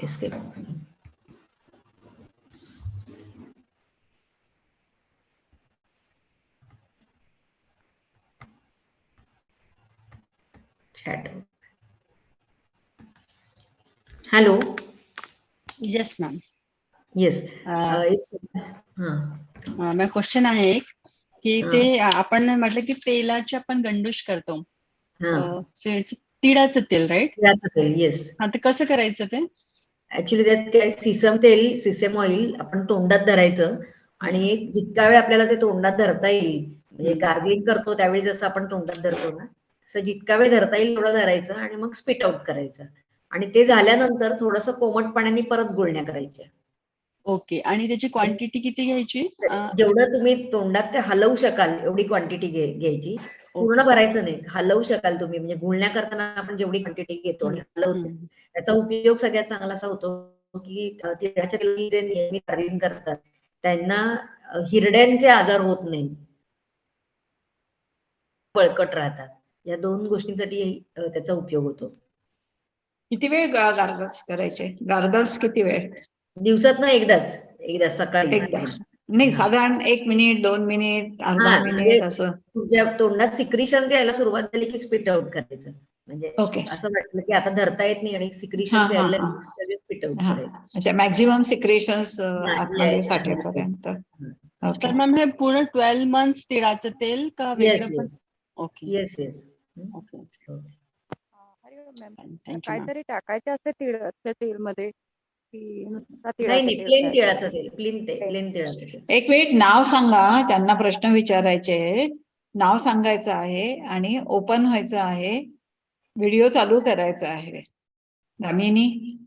Escape. Chat. Hello. Yes, ma'am. Yes. माझा question आहे एक की ते आपण म्हटलं की तेलाचे आपण गंडूश करतो, तिळाचं तेल, राईट? तिळाचं तेल, येस. हा, ते कसं करायचं ते? ऍक्च्युली त्यात काय, सिसम ऑइल आपण तोंडात धरायचं आणि जितका वेळ आपल्याला ते तोंडात धरता येईल, म्हणजे गार्गलिंग करतो त्यावेळी जसं आपण तोंडात धरतो ना, तसं जितका वेळ धरता येईल तेवढं धरायचं आणि मग स्पिट आउट करायचं. आणि ते झाल्यानंतर थोडंसं कोमट पाण्याने परत गुळण्या करायच्या. ओके. आणि त्याची क्वांटिटी किती घ्यायची? जेवढं तुम्ही तोंडात ते हलवू शकाल एवढी क्वांटिटी घ्यायची. पूर्ण भरायचं नाही, हलवू शकाल तुम्ही. म्हणजे गुळण्या करताना आपण जेवढी क्वांटिटी घेतो आणि हलवतो, त्याचा उपयोग सगळ्यात चांगला असा होतो की तिळाच्या तेलाची जे नियमित गार्गलिंग करतात त्यांना हिरड्यांचे आजार होत नाही, बळकट राहतात. या दोन गोष्टींसाठी त्याचा उपयोग होतो. किती वेळ गार्गल्स करायचे? गार्गल्स किती वेळ? दिवसातनं एकदा सकाळी. एकदा नाही, साधारण 1 मिनिट, 2 मिनिट, अर्धा मिनिट असं. तुझ्या तोंडात सिक्रिशन यायला सुरुवात झाली की स्पिट आउट करायचं. म्हणजे असं वाटलं की आता धरता येत नाही आणि सिक्रिशन यायला स्पिट आउट करायचं. अच्छा, मॅक्झिमम सिक्रेशन्स आतमध्ये साठेपर्यंत. तर मॅम हे पूर्ण 12 मंथ्स तिळाचं तेल का वेगळं? ओके. Yes yes. ओके. काहीतरी टाकायचे असते तिळाच्या तेल मध्ये? नाही, प्लेन तिळाचं तेल, प्लेन तिळाचं तेल. एक मिनिट, नाव सांगा. त्यांना प्रश्न विचारायचे, नाव सांगायचं आहे आणि ओपन व्हायचं आहे, व्हिडिओ चालू करायचा आहे. दामिनी,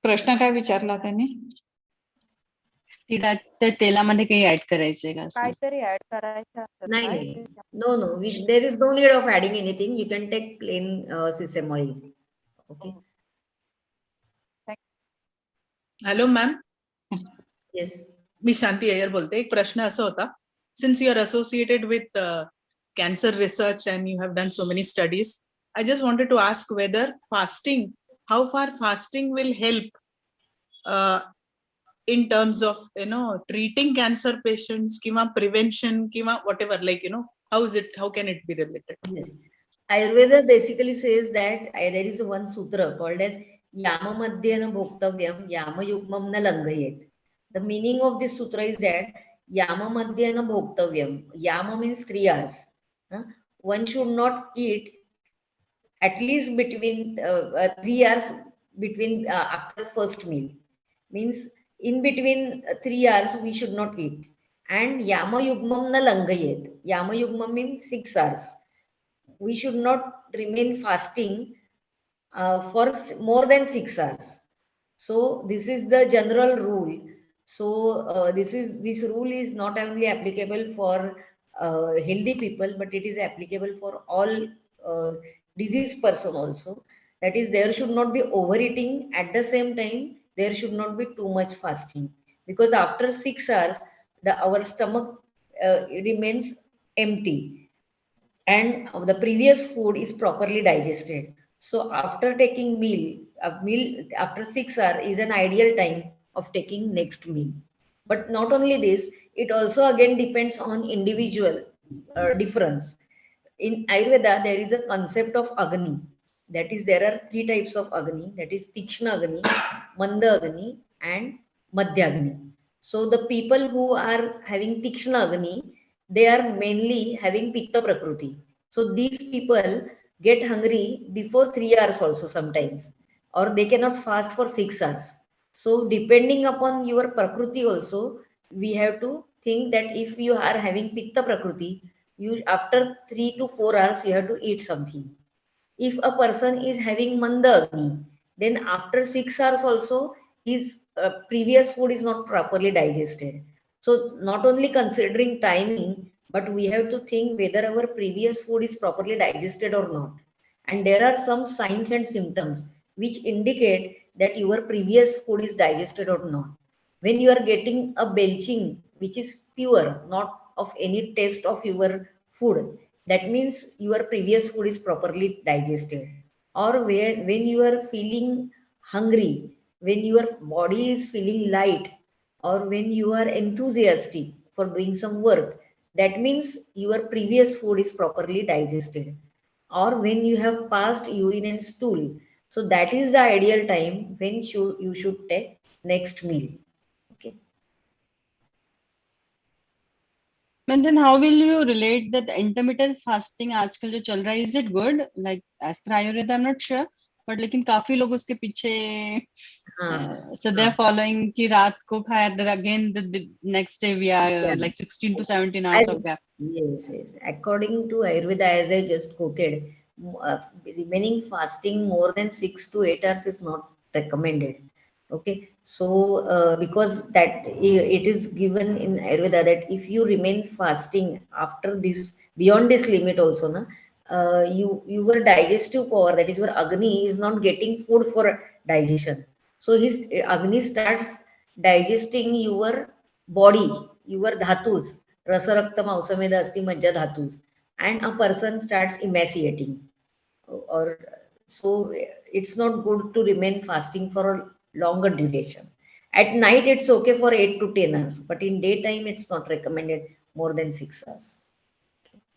प्रश्न काय विचारला त्यांनी? तिळाच्या तेलामध्ये काही ऍड करायचंय का? काहीतरी ऍड करायचं? नाही, no, there is no need of adding anything. You can take plain sesame oil. Okay. Hello ma'am. Yes, मी शांती अय्यर बोलते. एक प्रश्न असा होता, since you are associated with cancer research and you have done so many studies, I just wanted to ask whether fasting, how far fasting will help in terms of treating cancer patients किंवा prevention किंवा whatever, like how can it be related? Yes. Ayurveda basically says that there is one sutra called as Yamamadhyena bhoktavyam yamayugmam na langayet. The meaning of this sutra is that Yamamadhyena bhoktavyam. Yama means 3 hours. Huh? One should not eat at least between 3 hours between after first meal. Means in between 3 hours we should not eat. And Yamayugmam na langayet. Yamayugmam means 6 hours. We should not remain fasting for more than 6 hours. So this is the general rule. So this rule is not only applicable for healthy people, but it is applicable for all diseased person also. That is, there should not be overeating. At the same time, there should not be too much fasting, because after 6 hours, our stomach remains empty, and the previous food is properly digested. So after taking a meal after 6 hours is an ideal time of taking next meal. But not only this, it also again depends on individual difference. In Ayurveda, there is a concept of Agni. That is, there are 3 types of Agni. That is Tikshna Agni, Manda Agni, and Madhya Agni. So the people who are having Tikshna Agni, they are mainly having Pitta Prakriti. So these people get hungry before 3 hours also sometimes, or they cannot fast for 6 hours. So depending upon your Prakriti also, we have to think that if you are having Pitta Prakriti, you after 3 to 4 hours you have to eat something. If a person is having Manda Agni, then after 6 hours also his previous food is not properly digested. So not only considering timing, but we have to think whether our previous food is properly digested or not. And there are some signs and symptoms which indicate that your previous food is digested or not. When you are getting a belching which is pure, not of any taste of your food, that means your previous food is properly digested. Or when you are feeling hungry, when your body is feeling light, or when you are enthusiastic for doing some work, that means your previous food is properly digested. Or when you have passed urine and stool, so that is the ideal time when you should take next meal. Okay. And then how will you relate that intermittent fasting आजकल जो चल रहा है, is it good? Like as per Ayurveda, I'm not sure, but लेकिन काफी लोग उसके पीछे so they're following कि रात को खाया, that again the next day we are Yeah. like 16 to 17 hours of gap. Yes, yes. According to Ayurveda, as I just quoted, remaining fasting more than 6 to 8 hours is not recommended. Okay, so because that it is given in Ayurveda that if you remain fasting after this, beyond this limit also, na, your digestive power, that is your Agni, is not getting food for digestion. So his Agni starts digesting your body, your dhatus, rasa rakta mausameda asti majja dhatus, and a person starts emaciating. Or so it's not good to remain fasting for a longer duration. At night it's okay for 8 to 10 hours, but in daytime it's not recommended more than 6 hours.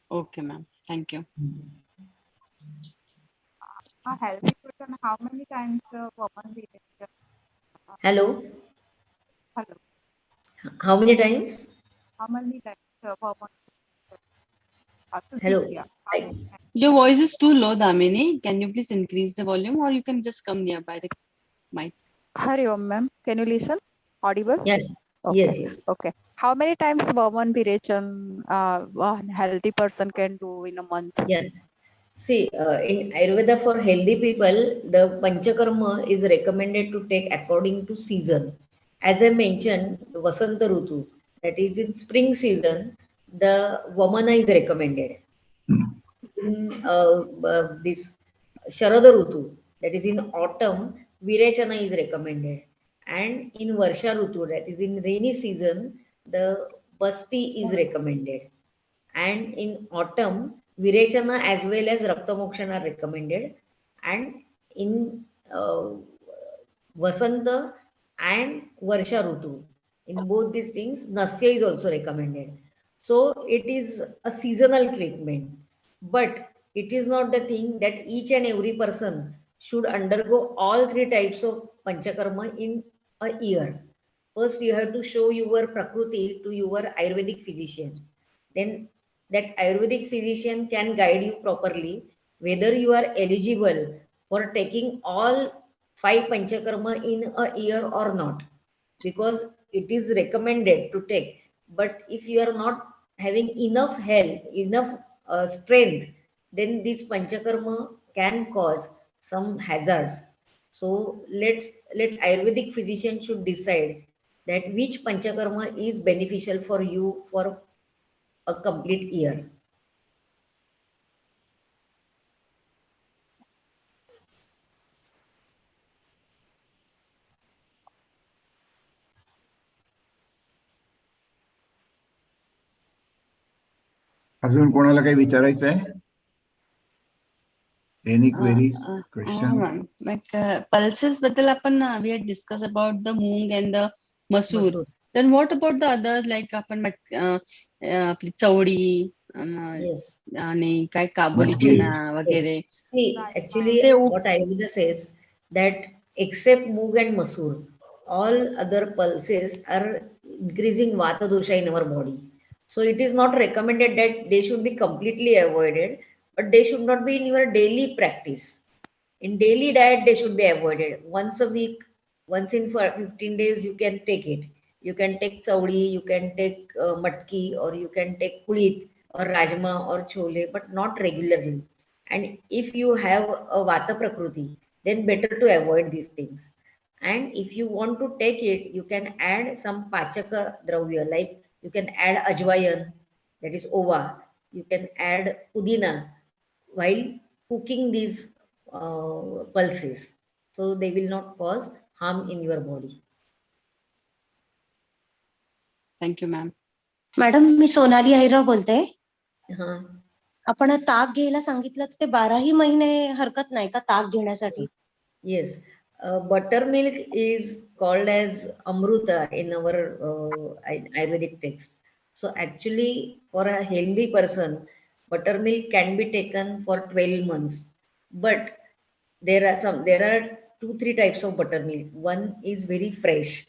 Okay, ma'am. Thank you. A healthy person, how many times woman be Hello, hello? how many times? How many times woman to Hello. yeah. Your voice is too low, Damini. Can you please increase the volume, or you can just come nearby the mic? Hari Om, ma'am. Can you listen? Audible? Yes. Okay. Yes, yes. Okay. How many times woman period a healthy person can do in a month? Yeah. See, in Ayurveda for healthy people, the Panchakarma is recommended to take according to season. As I mentioned, Vasanta Rutu, that is in spring season, the Vamana is recommended. In this Sharada Rutu, that is in autumn, Virechana is recommended. And in Varsha Rutu, that is in rainy season, the Basti is recommended. And in autumn, Virechana as well as Rakta Mokshan are recommended. And in Vasanta and Varsha Rutu, in both these things, Nasya is also recommended. So it is a seasonal treatment, but it is not the thing that each and every person should undergo all 3 types of panchakarma in a year. First, you have to show your prakriti to your Ayurvedic physician. Then that Ayurvedic physician can guide you properly whether you are eligible for taking all 5 panchakarma in a year or not, because it is recommended to take. But if you are not having enough health, enough strength, then this panchakarma can cause some hazards. So let Ayurvedic physician should decide that which panchakarma is beneficial for you for a complete year. अजून कोणाला काही विचारायचं आहे? Any queries, questions? ma'am. Like pulses बद्दल आपण we had discussed about the moong and the masoor. Masoor. Then what about the others like आपण आपली Chavdi Yes. आणि काय काबुली मटकी. चना वगैरे. See, actually, what Ayurveda says that except moong and masoor, all other pulses are increasing vata dosha in our body. So it is not recommended that they should be completely avoided, but they should not be in your daily practice. In daily diet, they should be avoided. Once a week, once in for 15 days, you can take it. You can take chawdi, you can take matki, or you can take kulit or rajma or chole, but not regularly. And if you have a vata prakriti, then better to avoid these things. And if you want to take it, you can add some pachaka dravya, like you can add ajwayan, that is ova. You can add pudina while cooking these pulses, so they will not cause harm in your body. Thank you, ma'am. Madam मी सोनाली अहिरा बोलते. हा. आपण ताक घ्यायला सांगितलं तर ते 12ही महिने हरकत नाही का ताक घेण्यासाठी? Yes, buttermilk is called as amruta in our Ayurvedic text. So actually, for a healthy person, buttermilk can be taken for 12 months. But there are 2-3 types of buttermilk. One is very fresh,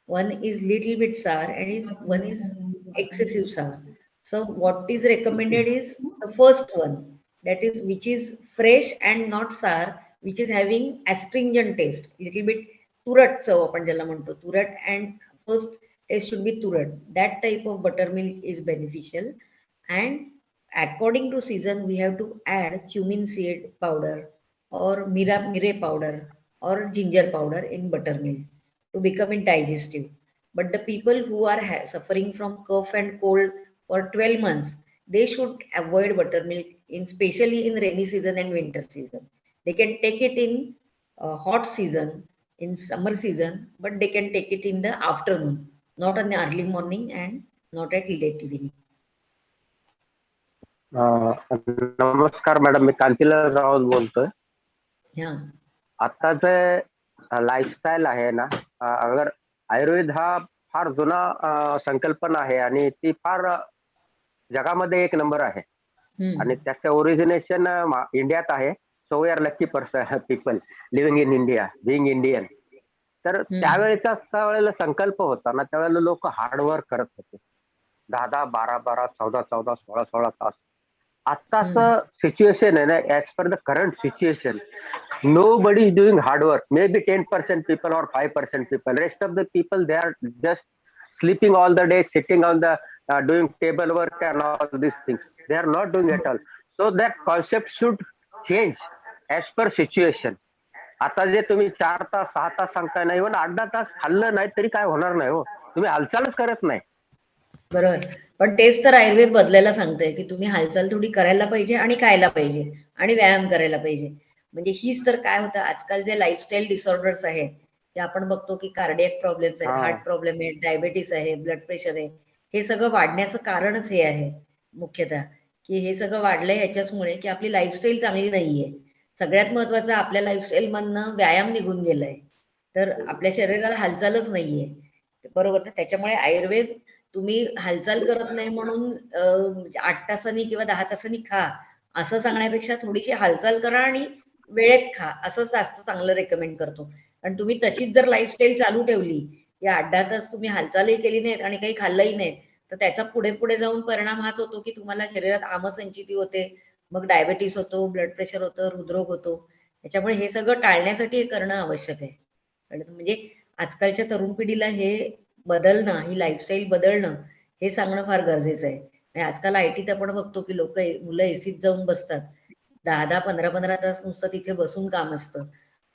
one is little bit sour, and one is excessive sour. So what is recommended is the first one, that is which is fresh and not sour, which is having astringent taste, little bit turat chav apan jala म्हणतो turat, and first taste should be turat. That type of buttermilk is beneficial. And according to season, we have to add cumin seed powder or mire powder or ginger powder in buttermilk to become it digestive. But the people who are suffering from cough and cold for 12 months, they should avoid buttermilk, especially in rainy season and winter season. They can take it in hot season, in summer season, but they can take it in the afternoon, not in the early morning and not at late evening. नमस्कार madam, मी कांतीलाल राऊत बोलतोय. आताचे lifestyle आहे ना, अगर आयुर्वेद हा फार जुना संकल्पना आहे आणि ती फार जगामध्ये एक नंबर आहे आणि त्याचं ओरिजिनेशन इंडियात आहे. So we are lucky person people living in India, being Indian. तर त्यावेळेचा वेळेला संकल्प होता ना, त्यावेळेला लोक हार्डवर्क करत होते, 10-10, 12-12, 14-14, 16-16 तास. आताचं सिच्युएशन आहे ना, as per the current situation, nobody is doing hard work. Maybe 10% people or 5% people. Rest of the people, they are just sleeping all the day, sitting on the doing table work and all these things. They are not doing at all. So that concept should change as per situation. आता जे तुम्ही 4 तास 6 तास सांगताय ना, even 8-10 तास खाल्लं नाही तरी काय होणार नाही हो, तुम्ही हालचालच करत नाही. बरोबर, पण तेच तर आयुर्वेद बदलायला सांगतंय की तुम्ही हालचाल थोडी करायला पाहिजे आणि खायला पाहिजे आणि व्यायाम करायला पाहिजे. म्हणजे हीच तर काय होतं, आजकाल जे लाईफस्टाईल डिसऑर्डर्स आहेत ते आपण बघतो की कार्डियक प्रॉब्लेम्स आहेत, हार्ट प्रॉब्लेम आहे, डायबेटीस आहे, ब्लड प्रेशर आहे. हे सगळं वाढण्याचं कारणच हे आहे मुख्यतः, की हे सगळं वाढलंय ह्याच्याचमुळे की आपली लाईफस्टाईल चांगली नाहीये. सगळ्यात महत्वाचं, आपल्या लाईफस्टाईल मधनं व्यायाम निघून गेलाय, तर आपल्या शरीराला हालचालच नाहीये. बरोबर ना? त्याच्यामुळे आयुर्वेद तुम्ही हालचाल करत नाही म्हणून 8 तासांनी किंवा 10 तासांनी खा असं सांगण्यापेक्षा थोडीशी हालचाल करा आणि वेळेत खा असं जास्त चांगलं रेकमेंड करतो. कारण तुम्ही तशीच जर लाईफस्टाईल चालू ठेवली, या 8-10 तास तुम्ही हालचालही केली नाहीत आणि काही खाल्लंही नाही, तर त्याचा पुढे पुढे जाऊन परिणाम हाच होतो की तुम्हाला शरीरात आमसंचिती होते, मग डायबेटीस होतो, ब्लड प्रेशर होतं, हृदरोग होतो. त्याच्यामुळे हे सगळं टाळण्यासाठी हे करणं आवश्यक आहे. म्हणजे आजकालच्या तरुण पिढीला हे बदलणं, ही लाईफस्टाईल बदलणं हे सांगणं फार गरजेचं आहे. आणि आजकाल आयटीत आपण बघतो की मुलं एसीत जाऊन बसतात, 10-10, 15-15 तास नुसतं तिथे बसून काम असतं.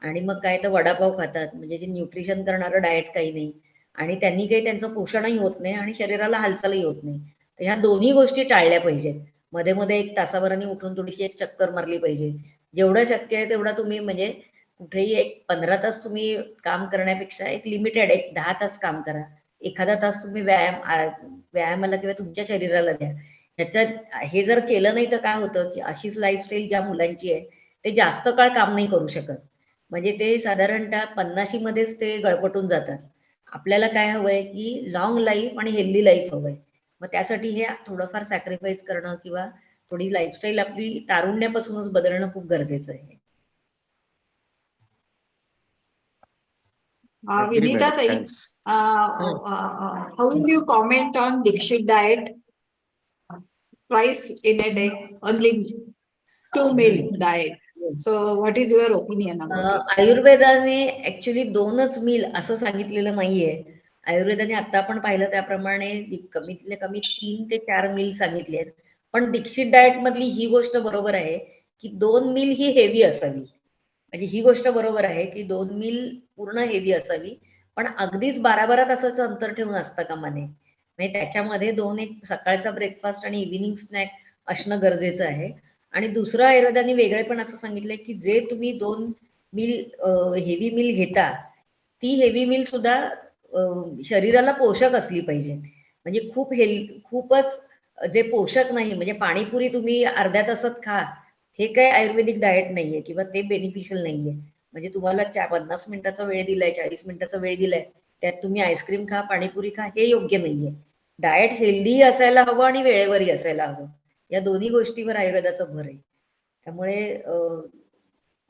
आणि मग काय तर वडापाव खातात, म्हणजे जे न्यूट्रिशन करणारं डाएट काही नाही आणि त्यांनी काही त्यांचं पोषणही होत नाही आणि शरीराला हालचालही होत नाही. तर ह्या दोन्ही गोष्टी टाळल्या पाहिजेत. मध्ये मध्ये एक तासाभराने उठून थोडीशी एक चक्कर मारली पाहिजे. जेवढं शक्य आहे तेवढा तुम्ही म्हणजे कुठेही एक 15 तास तुम्ही काम करण्यापेक्षा एक लिमिटेड एक 10 तास काम करा. एखादा तास तुम्ही व्यायामाला किंवा तुमच्या शरीराला द्या. ह्याच्यात हे जर केलं नाही तर काय होतं की अशीच लाईफस्टाईल ज्या मुलांची आहे ते जास्त काळ काम नाही करू शकत. म्हणजे ते साधारणतः 50 मध्येच ते गळपटून जातात. आपल्याला काय हवंय की लॉंग लाईफ आणि हेल्दी लाईफ हवंय. मग त्यासाठी हे थोडंफार सॅक्रिफाईस करणं किंवा थोडी लाईफस्टाईल आपली तारुण्यापासूनच बदलणं खूप गरजेचं आहे. विनीता ताई, Thanks. how will you comment on Dikshit diet? Twice in a day, only 2 meal diet. So what is your opinion about it? आयुर्वेदाने ऍक्च्युली 2च मील असं सांगितलेलं नाहीये. आयुर्वेदाने आता आपण पाहिलं त्याप्रमाणे कमीतले कमी 3 ते 4 मील सांगितले आहेत. पण दीक्षित डाएट मधली ही गोष्ट बरोबर आहे की 2 मील ही हेवी असावी. म्हणजे ही गोष्ट बरोबर आहे की 2 मील पूर्ण हेवी असावी, पण अगदीच 12-12 तासाचं अंतर ठेवून असतं कामा नये. म्हणजे त्याच्यामध्ये 2 एक सकाळचा ब्रेकफास्ट आणि इव्हिनिंग स्नॅक असणं गरजेचं आहे. आणि दुसरं आयुर्वेदाने वेगळे पण असं सांगितलंय की जे तुम्ही 2 मील हेवी मील घेता, ती हेवी मील सुद्धा शरीराला पोषक असली पाहिजे. म्हणजे खूपच जे पोषक नाही, म्हणजे पाणीपुरी तुम्ही अर्ध्या तासात खा, हे काही आयुर्वेदिक डाएट नाहीये किंवा ते बेनिफिशियल नाहीये. म्हणजे तुम्हाला 50 मिनिटाचा वेळ दिलाय, 40 मिनिटाचा वेळ दिलाय, त्यात तुम्ही आईस्क्रीम खा, पाणीपुरी खा, हे योग्य नाहीये. डाएट हेल्दी असायला हवं आणि वेळेवरही असायला हवं. या दोन्ही गोष्टीवर आयुर्वेदाचं भर आहे. त्यामुळे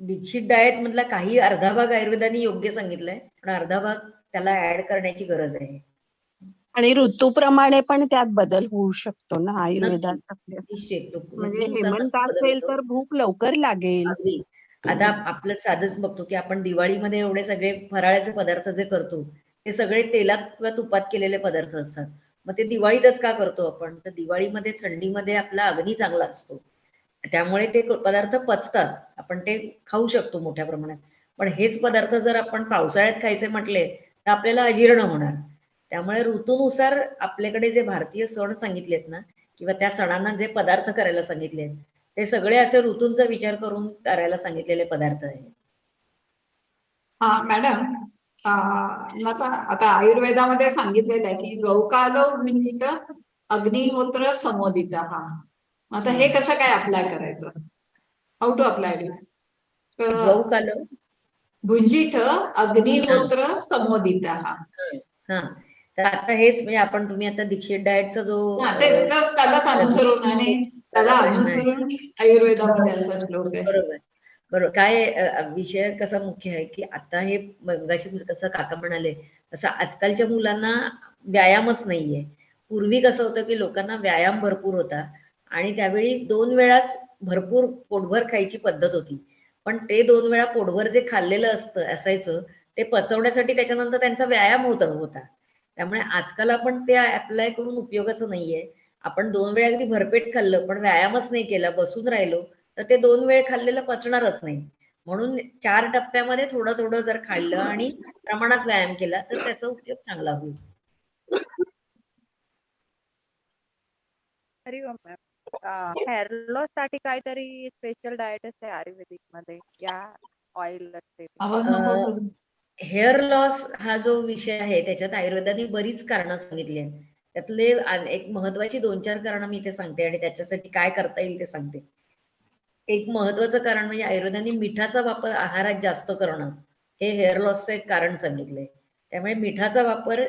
दीक्षित डाएट मधला काही अर्धा भाग आयुर्वेदाने योग्य सांगितलाय, पण अर्धा भाग त्याला ऍड करण्याची गरज आहे. आणि ऋतूप्रमाणे पण त्यात बदल होऊ शकतो ना आयुर्वेदात. निश्चित म्हणजे हेमंत असेल तर भूक लवकर लागेल. अगदी. आता आपलं साधंच बघतो की आपण दिवाळीमध्ये एवढे सगळे फराळाचे पदार्थ जे करतो ते सगळे तेलात किंवा तुपात केलेले पदार्थ असतात. मग ते दिवाळीतच का करतो आपण? तर दिवाळीमध्ये थंडीमध्ये आपला अग्नी चांगला असतो, त्यामुळे ते पदार्थ पचतात, आपण ते खाऊ शकतो मोठ्या प्रमाणात. पण हेच पदार्थ जर आपण पावसाळ्यात खायचे म्हटले तर आपल्याला अजीर्ण होणार. त्यामुळे ऋतूनुसार आपल्याकडे जे भारतीय सण सांगितलेत ना, किंवा त्या सणांना जे पदार्थ करायला सांगितले ते सगळे असे ऋतूंचा विचार करून करायला सांगितलेले पदार्थ आहेत. हा मॅडम, आता आयुर्वेदामध्ये सांगितलेलं आहे की गौकालो विनीत अग्निहोत्र समोदित. आता हे कसं काय अप्लाय करायचं? How to apply this? गौकालो भुंजित अग्निहोत्र समोदित. हा, तर आता हेच म्हणजे तुम्ही आता दीक्षित डाएटचा जो त्यालाच अनुसरून आणि त्याला अनुसरून आयुर्वेदामध्ये असं श्लोक आहे. बरोबर बरोबर. काय विषय कसा मुख्य आहे की आता हे मगाशी कसं काका म्हणाले तसं आजकालच्या मुलांना व्यायामच नाहीये. पूर्वी कसं होतं की लोकांना व्यायाम भरपूर होता आणि त्यावेळी 2 वेळाच भरपूर पोटभर खायची पद्धत होती. पण ते 2 वेळा पोटभर जे खाल्लेलं असायचं ते पचवण्यासाठी त्याच्यानंतर त्यांचा व्यायाम होता. त्यामुळे आजकाल आपण ते अप्लाय करून उपयोगाचं नाहीये. आपण 2 वेळा अगदी भरपेट खाल्लं पण व्यायामच नाही केला, बसून राहिलो, तर ते 2 वेळ खाल्लेलं पचणारच नाही. म्हणून 4 टप्प्यामध्ये थोडं थोडं जर खाल्लं आणि प्रमाणात व्यायाम केला तर त्याचा उपयोग चांगला होईल. हेअर लॉस साठी काहीतरी स्पेशल डाएट असते आयुर्वेदिक मध्ये या ऑइल असते? हेअर लॉस हा जो विषय आहे त्याच्यात आयुर्वेदाने बरीच कारणं सांगितली आहेत. त्यातले एक महत्वाची 2-4 कारणं मी इथे सांगते आणि त्याच्यासाठी काय करता येईल ते सांगते. एक महत्वाचं कारण म्हणजे आयुर्वेदाने मिठाचा वापर आहारात जास्त करणं हे हेअर लॉसचं एक कारण सांगितलंय. त्यामुळे मिठाचा वापर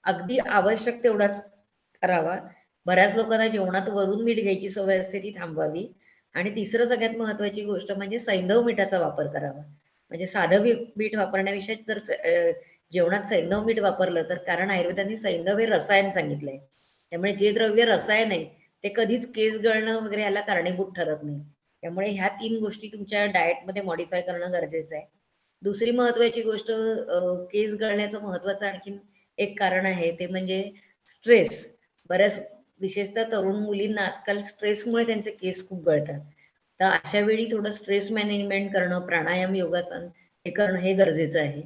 अगदी आवश्यक तेवढाच करावा. बऱ्याच लोकांना जेवणात वरून मीठ घ्यायची सवय असते, ती थांबवावी. आणि तिसरं सगळ्यात महत्वाची गोष्ट म्हणजे सैंधव मीठाचा वापर करावा. म्हणजे साधं मीठ वापरण्याविषयी जर जेवणात सैंधव मीठ वापरलं तर, कारण आयुर्वेदाने सैंधव हे रसायन सांगितलंय, त्यामुळे जे द्रव्य रसायन आहे ते कधीच केस गळणं वगैरे याला कारणीभूत ठरत नाही. त्यामुळे ह्या 3 गोष्टी तुमच्या डाएटमध्ये मॉडिफाय करणं गरजेचं आहे. दुसरी महत्वाची गोष्ट, केस गळण्याचं महत्वाचं आणखीन एक कारण आहे ते म्हणजे स्ट्रेस. बऱ्याच विशेषतः तरुण मुलींना आजकाल स्ट्रेसमुळे त्यांचे केस खूप गळतात. तर अशा वेळी थोडं स्ट्रेस मॅनेजमेंट करणं, प्राणायाम, योगासन हे करणं हे गरजेचं आहे.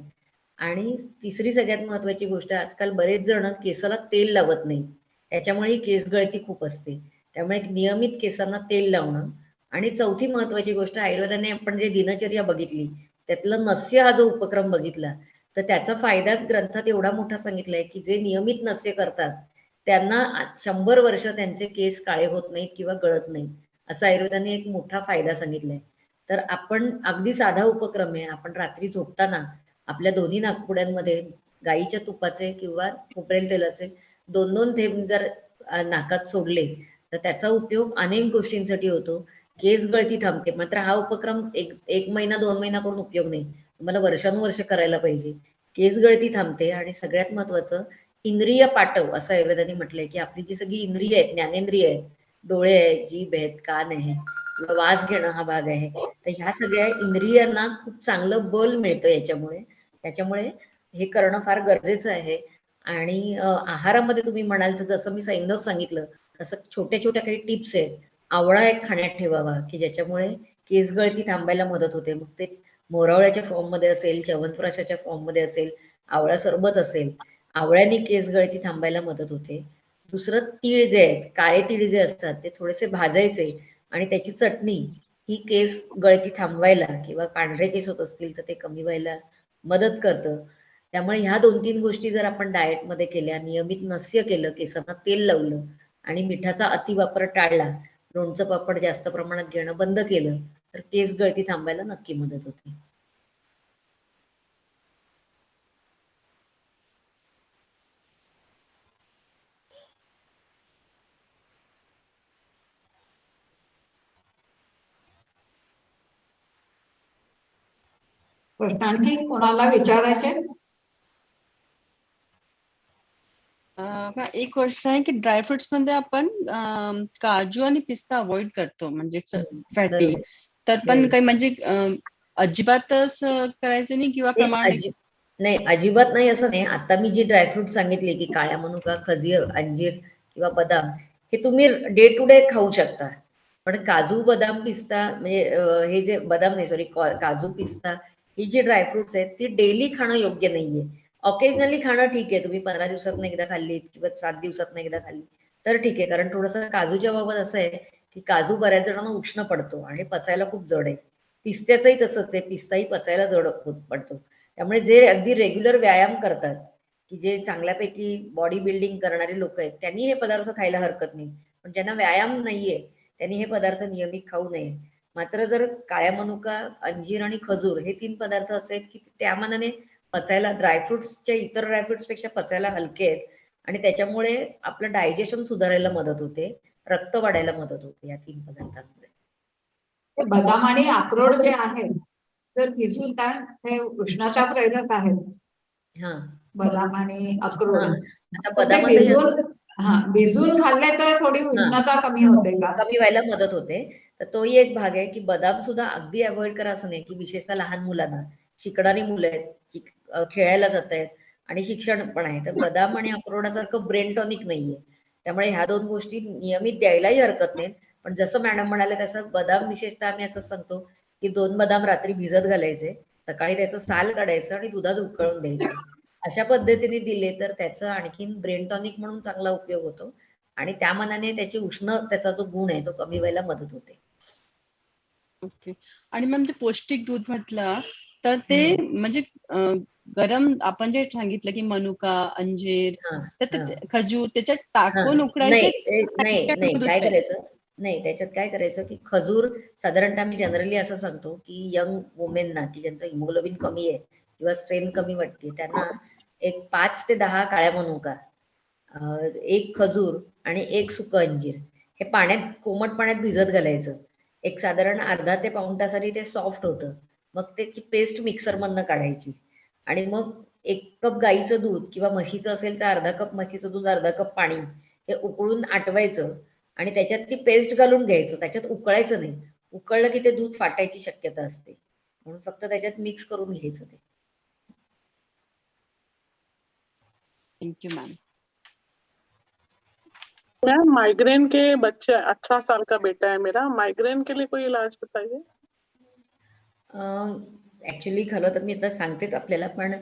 आणि तिसरी सगळ्यात महत्वाची गोष्ट, आजकाल बरेच जण केसाला तेल लावत नाही, त्याच्यामुळे केस गळती खूप असते. त्यामुळे नियमित केसांना तेल लावणं. आणि चौथी महत्वाची गोष्ट, आयुर्वेदाने आपण जे दिनचर्या बघितली त्यातलं नस्य हा जो उपक्रम बघितला, तर त्याचा फायदा ग्रंथात एवढा मोठा सांगितलाय की जे नियमित नस्य करतात त्यांना 100 वर्ष त्यांचे केस काळे होत नाहीत किंवा गळत नाही, असा आयुर्वेदाने एक मोठा फायदा सांगितलाय. तर आपण अगदी साधा उपक्रम आहे, आपण रात्री झोपताना आपल्या दोन्ही नाकपुड्यांमध्ये गाईच्या तुपाचे किंवा खोबरेल तेलाचे 2-2 थेंब जर नाकात सोडले तर त्याचा उपयोग अनेक गोष्टींसाठी होतो. केस गळती थांबते. मात्र हा उपक्रम एक महिना 2 महिना करून उपयोग नाही, तुम्हाला वर्षानुवर्ष करायला पाहिजे. केस गळती थांबते आणि सगळ्यात महत्वाचं इंद्रिय पाटव असं आयुर्वेदाने म्हटलंय की आपली जी सगळी इंद्रिय आहेत, ज्ञानेंद्रिय आहेत, डोळे आहेत, जीभ आहेत, कान आहे, वास घेणं हा भाग आहे, तर ह्या सगळ्या इंद्रियांना खूप चांगलं बल मिळतं याच्यामुळे. त्याच्यामुळे हे करणं फार गरजेचं आहे. आणि आहारामध्ये तुम्ही म्हणाल तर जसं मी सैंधव सांगितलं तसं छोट्या छोट्या काही टिप्स आहेत. आवळा एक खाण्यात ठेवावा की ज्याच्यामुळे केस गळती थांबायला मदत होते. मग ते मोरावळ्याच्या फॉर्म मध्ये असेल, च्यवनप्राशाच्या फॉर्म मध्ये असेल, आवळा सरबत असेल, आवळ्याने केस गळती थांबायला मदत होते. दुसरं, तीळ जे आहेत, काळे तीळ जे असतात ते थोडेसे भाजायचे आणि त्याची चटणी ही केस गळती थांबवायला किंवा पांढरे केस होत असतील तर ते कमी व्हायला मदत करतं. त्यामुळे ह्या 2-3 गोष्टी जर आपण डाएटमध्ये केल्या, नियमित नस्य केलं, केसांना तेल लावलं आणि मिठाचा अतिवापर टाळला, लोणचं पापड जास्त प्रमाणात घेणं बंद केलं तर केस गळती थांबायला नक्की मदत होते. प्रश्न आणखी कोणाला विचारायचे? एक गोष्ट आहे की ड्रायफ्रुट्स मध्ये आपण काजू आणि पिस्ता अवॉइड करतो, म्हणजे फॅटी. तर पण काही म्हणजे अजिबातच करायचं नाही किंवा प्रमाण? नाही, अजिबात नाही असं नाही. आता मी जी ड्रायफ्रूट सांगितले की काळ्या मनुका, खजीर, अंजीर किंवा बदाम, हे तुम्ही डे टू डे खाऊ शकता. पण काजू, बदाम, पिस्ता म्हणजे हे जे बदाम नाही सॉरी काजू, पिस्ता ही जी ड्रायफ्रुट्स आहेत ती डेली खाणं योग्य नाहीये. ऑकेजनली खाणं ठीक आहे, तुम्ही 15 दिवसात एकदा खाल्ली किंवा 7 दिवसात एकदा खाल्ली तर ठीक आहे. कारण थोडंसं काजूच्या बाबत असं आहे की काजू बऱ्याच जणांना उष्ण पडतो आणि पचायला खूप जड आहे. पिस्त्याचंही तसंच आहे, पिस्ताही पचायला जड पडतो. त्यामुळे जे अगदी रेग्युलर व्यायाम करतात की जे चांगल्यापैकी बॉडी बिल्डिंग करणारे लोक आहेत त्यांनी हे पदार्थ खायला हरकत नाही, पण ज्यांना व्यायाम नाहीये त्यांनी हे पदार्थ नियमित खाऊ नये. मात्र जर काळ्या मनुका, अंजीर आणि खजूर हे 3 पदार्थ असे आहेत की त्या मानाने पचायला ड्रायफ्रुट्सच्या इतर ड्रायफ्रुट्स पेक्षा पचायला हलके आहेत आणि त्याच्यामुळे आपलं डायजेशन सुधारायला मदत होते, रक्त वाढायला मदत होते या 3 पदार्थांमुळे. बदाम आणि अक्रोड जे आहेत तर भिजून, कारण हे उष्णता प्रेरक आहेत, बदाम आणि अक्रोड, भिजून खाल्ले तर थोडी उष्णता कमी होते का? कमी व्हायला मदत होते. तर तोही एक भाग आहे की बदाम सुद्धा अगदी अवॉइड करा असं नाही, की विशेषतः लहान मुलांना, शिकणारी मुलं आहेत, खेळायला जात आहेत आणि शिक्षण पण आहे, तर बदाम आणि अक्रोडासारखं ब्रेन टॉनिक नाहीये. त्यामुळे ह्या 2 गोष्टी नियमित द्यायलाही हरकत नाही. पण जसं मॅडम म्हणाले तसं बदाम विशेषतः आम्ही असं सांगतो की 2 बदाम रात्री भिजत घालायचे, सकाळी त्याचं साल काढायचं आणि दुधात उकळून द्यायचं. अशा पद्धतीने दिले तर त्याचा आणखीन ब्रेन टॉनिक म्हणून चांगला उपयोग होतो आणि त्या मानाने त्याची त्याचा जो गुण आहे तो कमी व्हायला मदत होते. ओके. आणि मॅम जे पौष्टिक दूध म्हटलं तर ते म्हणजे गरम आपण जे सांगितलं की मनुका, अंजीर, खजूर त्याच्यात टाकून उकडायचे? नाही, काय करायचं, नाही त्याच्यात काय करायचं की खजूर साधारणतः मी जनरली असं सांगतो की यंग वुमेनना की ज्यांचं हिमोग्लोबिन कमी आहे किंवा स्ट्रेन कमी वाटते त्यांना एक 5 ते 10 काळ्या मनुका, 1 खजूर आणि 1 सुकं अंजीर हे पाण्यात, कोमट पाण्यात भिजत घालायचं एक साधारण अर्धा ते पाऊण तासाने ते सॉफ्ट होतं. मग त्याची पेस्ट मिक्सर मधनं काढायची आणि मग 1 कप गाईचं दूध किंवा म्हशीचं असेल तर अर्धा कप म्हशीचं दूध, अर्धा कप पाणी हे उकळून आटवायचं आणि त्याच्यात ती पेस्ट घालून घ्यायचं. त्याच्यात उकळायचं नाही. उकळलं की ते दूध फाटायची शक्यता असते. म्हणून फक्त त्याच्यात मिक्स करून घ्यायचं ते. Thank you ma'am. मैम माइग्रेन के बच्चे 18 साल का बेटा है मेरा, माइग्रेन के लिए कोई इलाज बताइए. ऍक्च्युली खरं तर मी आता सांगतेच आपल्याला, पण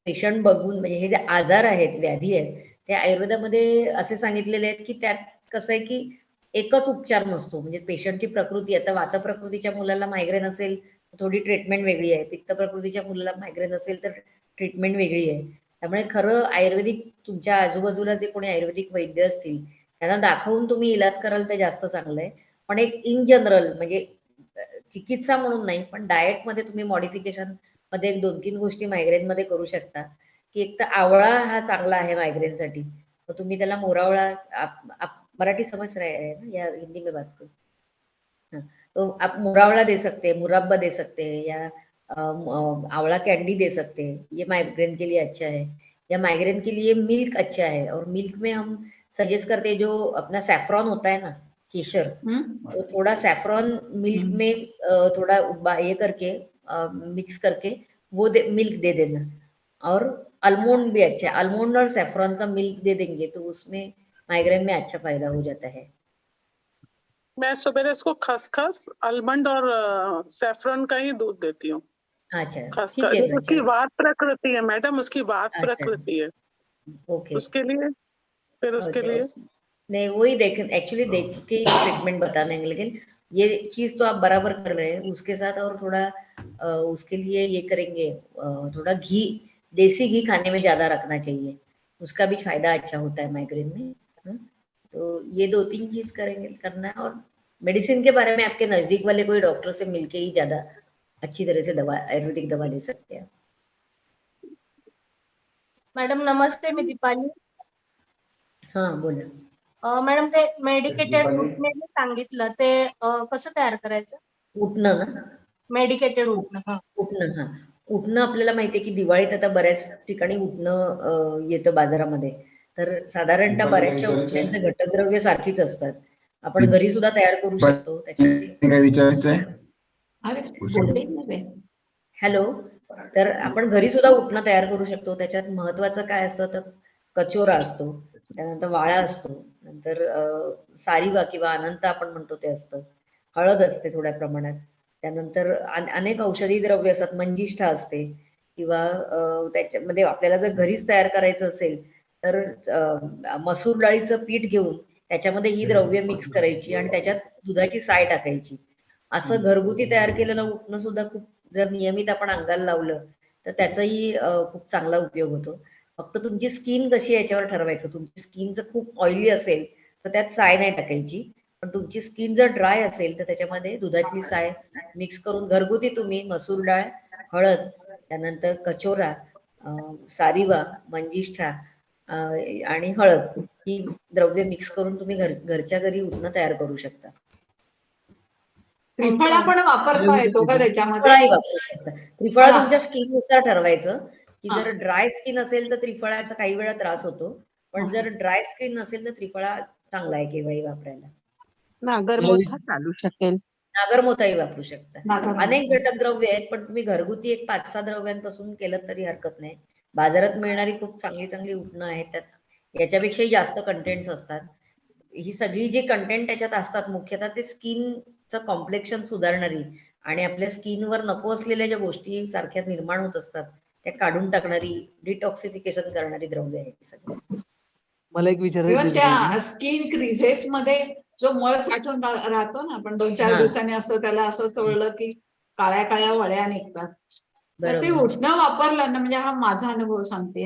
पेशंट बघून म्हणजे हे जे आजार आहेत, व्याधी आहेत, ते आयुर्वेदामध्ये असे सांगितलेले आहेत की त्यात कसं आहे की एकच उपचार नसतो. म्हणजे पेशंटची प्रकृती, आता वात प्रकृतीच्या मुलाला मायग्रेन असेल थोडी ट्रीटमेंट वेगळी आहे, पित्त प्रकृतीच्या मुलाला मायग्रेन असेल तर ट्रीटमेंट वेगळी आहे. त्यामुळे खरं आयुर्वेदिक, तुमच्या आजूबाजूला जे कोणी आयुर्वेदिक वैद्य असतील त्यांना दाखवून तुम्ही इलाज कराल ते जास्त चांगलं आहे. पण एक इन जनरल म्हणजे चिकित्सा म्हणून नाही, पण डाएट मध्ये तुम्ही मॉडिफिकेशन मध्ये एक 2-3 गोष्टी मायग्रेन मध्ये करू शकता. की एक तर आवळा हा चांगला आहे मायग्रेनसाठी. तर तुम्ही त्याला मोरावळा, मराठी समझ रहे हैं ना या हिंदी में बात करो? हाँ, तो आप मोरावळा दे सकते हैं, मुरब्बा दे सकते हैं या आंवला कैंडी दे सकते हैं, ये माइग्रेन के लिए अच्छा है. या माइग्रेन के लिए मिल्क अच्छा है और मिल्क में हम सजेस्ट करते हैं जो अपना सैफरॉन होता है ना, केसर, तो थोड़ा सैफरॉन मिल्क में थोड़ा ये करके मिक्स करके वो मिल्क दे देना. और आलमंड भी अच्छा है, आलमंड और सैफरॉन का मिल्क दे देंगे तो उसमें माइग्रेन में अच्छा फायदा हो जाता है. मैं सवेरे इसको खसखस, आलमंड और सैफरन का ही दूध देती हूँ. अच्छा, ठीक खसखस, है ना. उसकी वात प्रकृति है मैडम, उसकी वात अच्छा. प्रकृति है, ओके. उसके लिए फिर उसके अच्छा, लिए नहीं वही एक्चुअली देख के ट्रीटमेंट बता देंगे, लेकिन ये चीज तो आप बराबर कर रहे हैं. उसके साथ और थोड़ा उसके लिए ये करेंगे, थोड़ा घी, देसी घी खाने में ज्यादा रखना चाहिए, उसका भी फायदा अच्छा होता है माइग्रेन में. तो ये 2-3 चीज करेंगे, करना है. और मेडिसिन के बारे में आपके नजदीक वाले कोई डॉक्टर से मिलके ही ज्यादा अच्छी तरह से दवा, आयुर्वेदिक दवा ले सकते हैं. मॅडम नमस्ते, मी दीपाली. हाँ बोला. मॅडम ते मेडिकेटेड उठणे जे सांगितलं ते कसं तयार करायचं? उठणं ना, मेडिकेटेड उठणं. उठणं, हा उठणं आपल्याला माहितीये की दिवाळीत आता बऱ्याच ठिकाणी उठणं येतं बाजारामध्ये. तर साधारणतः बऱ्याचशा उठण्यांचे घटकद्रव्य सारखीच असतात. आपण घरी सुद्धा तयार करू शकतो त्याच्यामध्ये. काय विचारायचंय? हॅलो, तर आपण घरी सुद्धा उठणं तयार करू शकतो. त्याच्यात महत्वाचं काय असतं तर कचोरा असतो, त्यानंतर वाळा असतो, नंतर सारिवा किंवा अनंत आपण म्हणतो ते असतं, हळद असते थोड्या प्रमाणात, त्यानंतर अनेक औषधी द्रव्य असतात, मंजिष्ठा असते किंवा त्याच्यामध्ये आपल्याला जर घरीच तयार करायचं असेल तर मसूर डाळीचं पीठ घेऊन त्याच्यामध्ये ही द्रव्य मिक्स करायची आणि त्याच्यात दुधाची साय टाकायची. असं घरगुती तयार केलेलं उठणं सुद्धा खूप, जर नियमित आपण अंगाला लावलं तर त्याचाही खूप चांगला उपयोग होतो. फक्त तुमची स्किन कशी आहे याच्यावर ठरवायचं. तुमची स्किन जर खूप ऑइली असेल तर त्यात साय नाही टाकायची, पण तुमची स्किन जर ड्राय असेल तर त्याच्यामध्ये दुधाची साय मिक्स करून घरगुती तुम्ही मसूर डाळ, हळद, त्यानंतर कचोरा, सारिवा, मंजिष्ठा आणि हळद ही द्रव्य मिक्स करून तुम्ही घरच्या घरी उठणं तयार करू शकता. त्रिफळा पण वापरता येतो का त्याच्यामध्ये? त्रिफळा तुमच्या स्किननुसार ठरवायचं की जर ड्राय स्किन असेल तर त्रिफळाचा काही वेळा त्रास होतो, पण जर ड्राय स्किन नसेल तर त्रिफळा चांगला आहे केव्हाही वापरायला. नागरमोथा चालू शकेल. नागरमोथाही वापरू शकता. अनेक घटक द्रव्य आहेत, पण तुम्ही घरगुती एक 5-6 द्रव्यांपासून केलं तरी हरकत नाही. बाजारात मिळणारी खूप चांगली चांगली उठणं आहेत, त्यात याच्यापेक्षाही जास्त कंटेंट्स असतात. ही सगळी जी कंटेंट त्याच्यात असतात मुख्यतः ते स्किनचं कॉम्प्लेक्शन सुधारणारी आणि आपल्या स्किनवर नको असलेल्या ज्या गोष्टी सारख्या निर्माण होत असतात त्या काढून टाकणारी, डिटॉक्सिफिकेशन करणारी द्रव्य आहेत सगळी. मला एक विचारायचं, त्या स्किन क्रिझेस मध्ये जो मळ साठून राहतो ना, आपण 2-4 दिवसांनी असं त्याला असं चोळलं की काळ्या काळ्या वळ्या निघतात, तर ते उठणं वापरलं ना, म्हणजे हा माझा अनुभव सांगते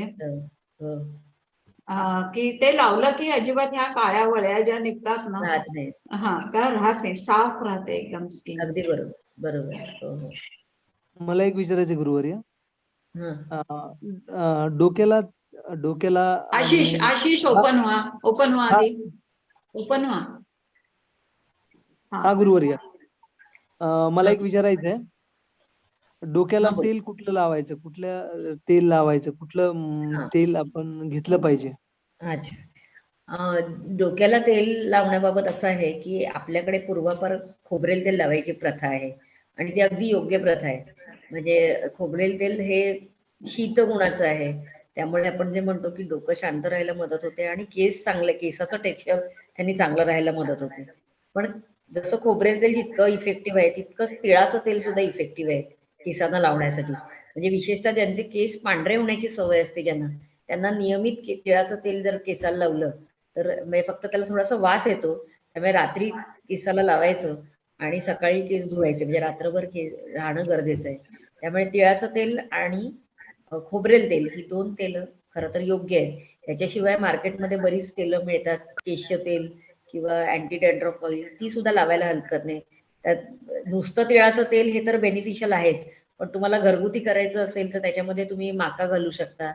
की ते लावलं की अजिबात ह्या काळ्या वळ्या ज्या निघतात ना, त्या राहत नाही, साफ राहते एकदम स्किन. अगदी बरोबर, बरोबर. मला एक विचारायचं गुरुवर्य, डोक्याला आशिष ओपन व्हा. हा गुरुवर्य, मला एक विचारायचंय, डोक्याला हा, बोल. तेल कुठलं लावायचं, तेल लावायचं, कुठलं हा. तेल आपण घेतलं पाहिजे? अच्छा. डोक्याला तेल लावण्याबाबत असं आहे की आपल्याकडे पूर्वापार खोबरेल तेल लावायची प्रथा आहे आणि ती अगदी योग्य प्रथा आहे. म्हणजे खोबरेल तेल हे शीत गुणाचं आहे, त्यामुळे आपण जे म्हणतो की डोकं शांत राहायला मदत होते आणि केसाचं टेक्स्चर त्यांनी चांगलं राहायला मदत होते. पण जसं खोबरेल तेल जितकं इफेक्टिव्ह आहे तितकंच तिळाचं तेल सुद्धा इफेक्टिव्ह आहे केसांना लावण्यासाठी. म्हणजे विशेषतः ज्यांचे केस पांढरे होण्याची सवय असते त्यांना नियमित तिळाचं तेल जर केसाला लावलं तर म्हणजे फक्त त्याला थोडासा वास येतो, त्यामुळे रात्री केसाला लावायचं आणि सकाळी केस धुवायचे, म्हणजे रात्रभर राहणं गरजेचं आहे. त्यामुळे तिळाचं तेल आणि खोबरेल तेल ही 2 तेल खरं तर योग्य आहे. त्याच्याशिवाय मार्केटमध्ये बरीच तेलं मिळतात, केश तेल किंवा अँटी डॅन्ड्रफ ऑइल, ती सुद्धा लावायला हरकत नाही. त्यात नुसतं तिळाचं तेल हे तर बेनिफिशियल आहेच, पण तुम्हाला घरगुती करायचं असेल तर त्याच्यामध्ये तुम्ही माका घालू शकता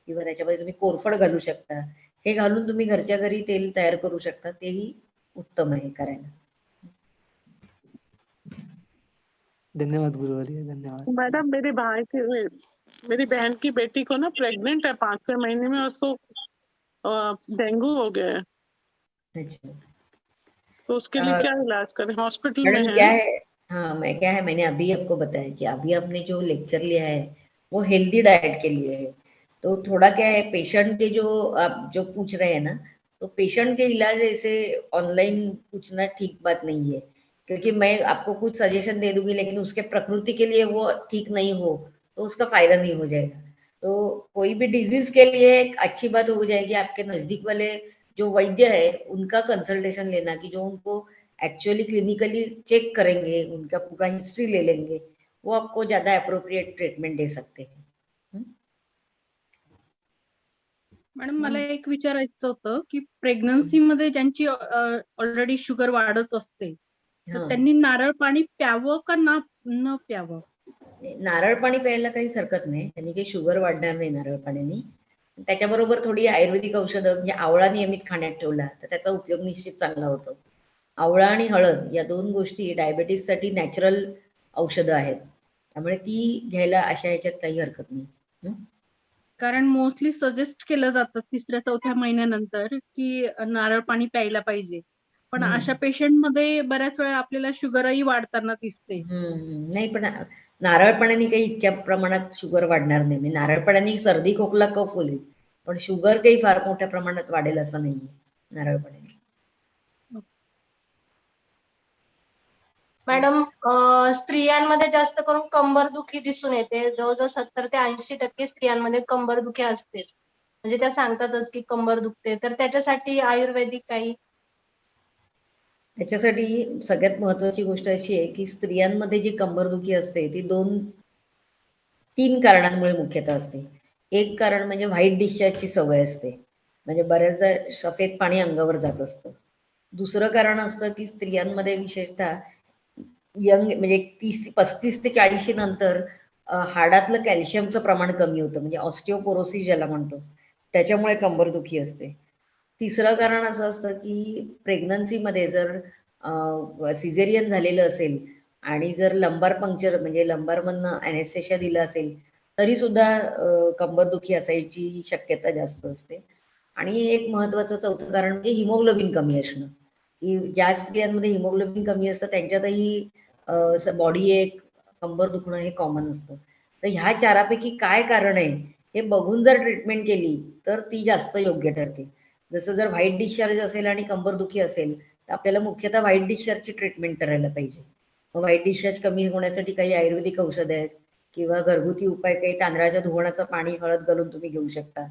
किंवा त्याच्यामध्ये तुम्ही कोरफड घालू शकता. हे घालून तुम्ही घरच्या घरी तेल तयार करू शकता, तेही उत्तम आहे करायला. धन्यवाद गुरुवर्य, धन्यवाद. मैडम मेरी बहन की बेटी को ना प्रेग्नेंट है, 5-6 महीने में उसको डेंगू हो गया है। अच्छा। तो उसके लिए क्या इलाज करें? हॉस्पिटल में मैडम है। क्या है, हाँ क्या है, मैंने अभी आपको बताया कि अभी आपने जो लेक्चर लिया है वो हेल्दी डाइट के लिए है। तो थोड़ा क्या है, पेशेंट के जो आप जो पूछ रहे हैं ना, तो पेशेंट के इलाज ऐसे ऑनलाइन पूछना ठीक बात नहीं है, क्योंकि मैं आपको कुछ सजेशन दे दूंगी लेकिन उसके प्रकृति के लिए वो ठीक नहीं हो तो उसका फायदा नहीं हो जाएगा। तो कोई भी डिजीज के लिए एक अच्छी बात हो जाएगी आपके नजदीक वाले जो वैद्य है उनका कंसल्टेशन लेना, कि जो उनको एक्चुअली क्लिनिकली चेक करेंगे, उनका पूरा हिस्ट्री ले लेंगे, वो आपको ज्यादा अप्रोप्रिएट ट्रीटमेंट दे सकते हैं। मॅडम मला एक विचारायचं होतं की प्रेग्नन्सी मध्ये ज्यांची ऑलरेडी शुगर वाढत असते तर त्यांनी नारळ पाणी प्यावं का न प्यावं? नारळ पाणी प्यायला काहीच हरकत नाही, त्यांनी काही शुगर वाढणार नाही नारळ पाण्याने. त्याच्याबरोबर थोडी आयुर्वेदिक औषधं, म्हणजे आवळा नियमित खाण्यात ठेवला तर त्याचा उपयोग निश्चित चांगला होतो. आवळा आणि हळद या 2 गोष्टी डायबेटीस साठी नॅचरल औषधं आहेत, त्यामुळे ती घ्यायला अशा ह्याच्यात काही हरकत नाही. कारण मोस्टली सजेस्ट केलं जातं 3-4 महिन्यानंतर की नारळ पाणी प्यायला पाहिजे, पण अशा पेशंट मध्ये बऱ्याच वेळा आपल्याला शुगरही वाढताना दिसते. नाही, पण नारळ पाण्याने काही इतक्या प्रमाणात शुगर वाढणार नाही. नारळ पाण्याने सर्दी खोकला कफ होईल, पण शुगर काही फार मोठ्या प्रमाणात वाढेल असं नाहीये नारळ पाण्याने. मॅडम स्त्रियांमध्ये जास्त करून कंबरदुखी दिसून येते, जवळजवळ 70 ते 80% स्त्रियांमध्ये कंबरदुखी असते, म्हणजे त्या सांगतातच की कंबर दुखते, तर त्याच्यासाठी आयुर्वेदिक काही? त्याच्यासाठी सगळ्यात महत्वाची गोष्ट अशी आहे की स्त्रियांमध्ये जी कंबरदुखी असते ती 2-3 कारणांमुळे मुख्यतः असते. एक कारण म्हणजे व्हाईट डिस्चार्जची सवय असते, म्हणजे बऱ्याचदा सफेद पाणी अंगावर जात असतं. दुसरं कारण असतं की स्त्रियांमध्ये विशेषतः यंग म्हणजे 35 ते 40 नंतर हाडातलं कॅल्शियमचं प्रमाण कमी होतं, म्हणजे ऑस्टिओपोरोसिस ज्याला म्हणतो, त्याच्यामुळे कंबरदुखी असते. तिसरं कारण असं असतं की प्रेग्नन्सीमध्ये जर सिझेरियन झालेलं असेल आणि जर लंबार पंक्चर म्हणजे लंबारमधनं अॅनेस्थेशिया दिला असेल तरी सुद्धा कंबरदुखी असायची शक्यता जास्त असते. आणि एक महत्वाचं चौथं कारण म्हणजे हिमोग्लोबिन कमी असणं, की ज्या स्त्रियांमध्ये हिमोग्लोबिन कमी असतं त्यांच्यातही बॉडी एक कंबर दुखणं हे कॉमन असतं. तर ह्या 4पैकी काय कारण आहे हे बघून जर ट्रीटमेंट केली तर ती जास्त योग्य ठरते. जसं जर व्हाईट डिस्चार्ज असेल आणि कंबरदुखी असेल तर आपल्याला मुख्यतः व्हाईट डिस्चार्जची ट्रीटमेंट करायला पाहिजे. मग व्हाईट डिस्चार्ज कमी होण्यासाठी काही आयुर्वेदिक औषध आहेत किंवा घरगुती उपाय, काही तांदळाच्या धुवणाचं पाणी हळद घालून तुम्ही घेऊ शकता,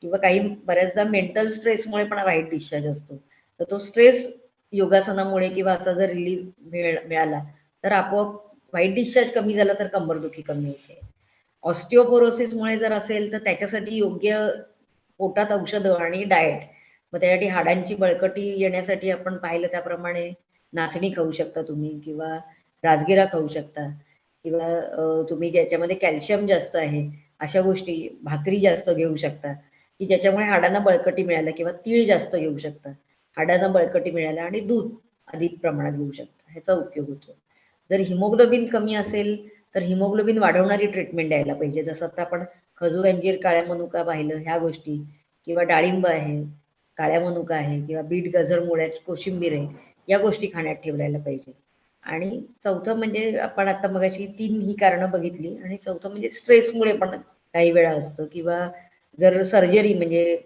किंवा काही बऱ्याचदा मेंटल स्ट्रेसमुळे पण व्हाईट डिस्चार्ज असतो, तर तो स्ट्रेस योगासनामुळे किंवा असा जर रिलीफ मिळाला तर आपोआप व्हाईट डिस्चार्ज कमी झाला तर कंबरदुखी कमी होते. ऑस्टिओपोरोसिसमुळे जर असेल तर त्याच्यासाठी योग्य पोटात औषधं आणि डाएट, मग त्यासाठी हाडांची बळकटी येण्यासाठी आपण पाहिलं त्याप्रमाणे नाचणी खाऊ शकता तुम्ही, किंवा राजगिरा खाऊ शकता, किंवा तुम्ही ज्याच्यामध्ये कॅल्शियम जास्त आहे अशा गोष्टी, भाकरी जास्त घेऊ शकता की ज्याच्यामुळे हाडांना बळकटी मिळाल्या, किंवा तीळ जास्त घेऊ शकता हाडांना बळकटी मिळाल्या, आणि दूध अधिक प्रमाणात घेऊ शकता, ह्याचा उपयोग होतो. जर हिमोग्लोबिन कमी असेल तर हिमोग्लोबिन वाढवणारी ट्रीटमेंट द्यायला पाहिजे. जसं आता आपण खजूर, अंजीर, काळ्या मनुका पाहिलं, ह्या गोष्टी, किंवा डाळिंब आहे, काळ्या मनुका आहे, किंवा बीट, गाजर, मुळ्याची कोशिंबीर आहे, या गोष्टी खाण्यात ठेवायला पाहिजे. आणि चौथं म्हणजे आपण आता मगाशी 3 ही कारणं बघितली, आणि चौथं म्हणजे स्ट्रेसमुळे पण काही वेळा असतं, किंवा जर सर्जरी म्हणजे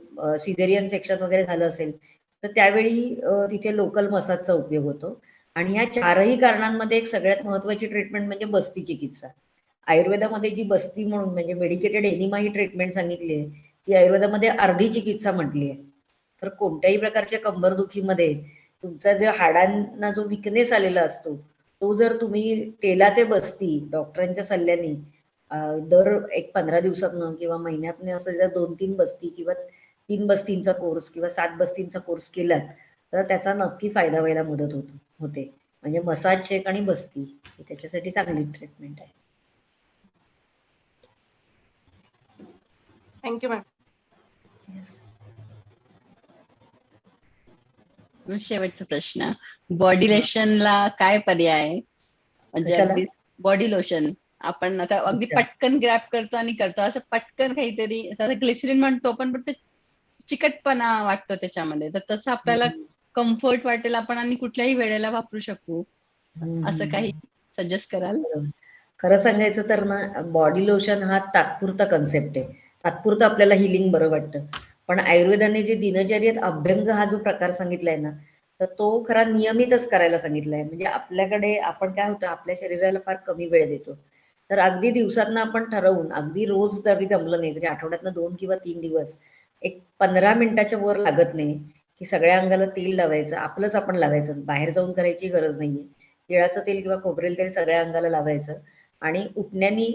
सिझेरियन सेक्शन वगैरे झालं असेल तर त्यावेळी तिथे लोकल मसाजचा उपयोग होतो. आणि ह्या 4ही कारणांमध्ये एक सगळ्यात महत्वाची ट्रीटमेंट म्हणजे बस्ती चिकित्सा. आयुर्वेदामध्ये जी बस्ती म्हणून म्हणजे मेडिकेटेड एनिमा ही ट्रीटमेंट सांगितली आहे, ती आयुर्वेदामध्ये अर्धी चिकित्सा म्हटली आहे. तर कोणत्याही प्रकारच्या कंबरदुखीमध्ये तुमचा जो हाडांना जो विकनेस आलेला असतो, तो जर तुम्ही तेलाचे बस्ती डॉक्टरांच्या सल्ल्याने दर 15 दिवसातनं किंवा महिन्यातनं असं जर 2-3 बस्ती किंवा 3 बस्तींचा कोर्स किंवा 7 बस्तींचा कोर्स केलात तर त्याचा नक्की फायदा व्हायला मदत होते. म्हणजे मसाज, चेक आणि बस्ती ही त्याच्यासाठी चांगली ट्रीटमेंट आहे. Thank you ma'am. शेवटचा प्रश्न, बॉडी लोशनला काय पर्याय आहे? म्हणजे अगदी बॉडी लोशन आपण आता अगदी पटकन ग्रॅब करतो आणि करतो, असं पटकन काहीतरी ग्लिसरीन म्हणतो पण ते चिकटपणा वाटतो त्याच्यामध्ये, तर तसं आपल्याला कम्फर्ट वाटेल आपण आणि कुठल्याही वेळेला वापरू शकू, असं काही सजेस्ट कराल? खरं सांगायचं तर ना, बॉडी लोशन हा तात्पुरता कन्सेप्ट आहे, तात्पुरतं आपल्याला हिलिंग बरं वाटतं. पण आयुर्वेदाने जे दिनचर्येत अभ्यंग हा जो प्रकार सांगितलाय ना, तर तो खरा नियमितच करायला सांगितलाय. म्हणजे आपल्याकडे आपण काय होतं, आपल्या शरीराला फार कमी वेळ देतो. तर अगदी दिवसातनं आपण ठरवून, अगदी रोज जरी जमलं नाही तरी आठवड्यातनं 2 किंवा 3 दिवस एक 15 मिनिटाच्या वर लागत नाही की सगळ्या अंगाला तेल लावायचं, आपलंच आपण लावायचं, बाहेर जाऊन करायची गरज नाहीये. तिळाचं तेल किंवा खोबरेल तेल सगळ्या अंगाला लावायचं आणि उठण्यानी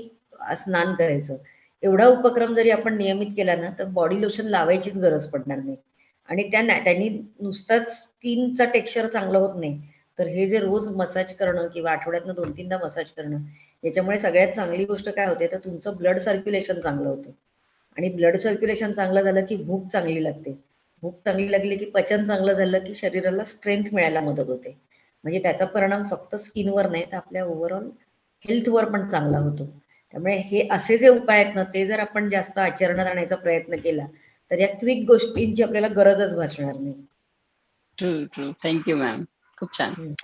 स्नान करायचं. एवढा उपक्रम जरी आपण नियमित केला ना तर बॉडी लोशन लावायचीच गरज पडणार नाही. आणि त्यांनी नुसताच स्किनचा टेक्स्चर चांगलं होत नाही, तर हे जे रोज मसाज करणं किंवा आठवड्यातनं 2-3दा मसाज करणं, याच्यामुळे सगळ्यात चांगली गोष्ट काय होते, तर तुमचं ब्लड सर्क्युलेशन चांगलं होतं. आणि ब्लड सर्क्युलेशन चांगलं झालं की भूक चांगली लागते, भूक चांगली लागली की पचन चांगलं झालं की शरीराला स्ट्रेंथ मिळायला मदत होते. म्हणजे त्याचा परिणाम फक्त स्किनवर नाही तर आपल्या ओव्हरऑल हेल्थवर पण चांगला होतो. त्यामुळे हे असे जे उपाय आहेत ना, ते जर आपण जास्त आचरणात आणायचा प्रयत्न केला तर या क्विक गोष्टींची आपल्याला गरजच भासणार नाही. ट्रू. थँक्यू मॅम, खूप छान.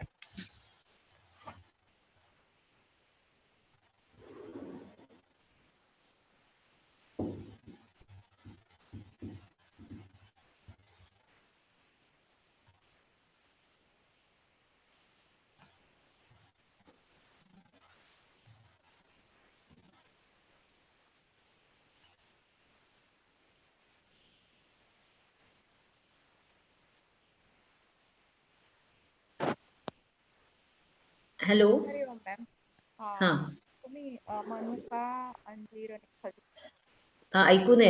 हॅलो मॅम, हा तुम्ही मनुका, अंजीर आणि खजूर, हा ऐकून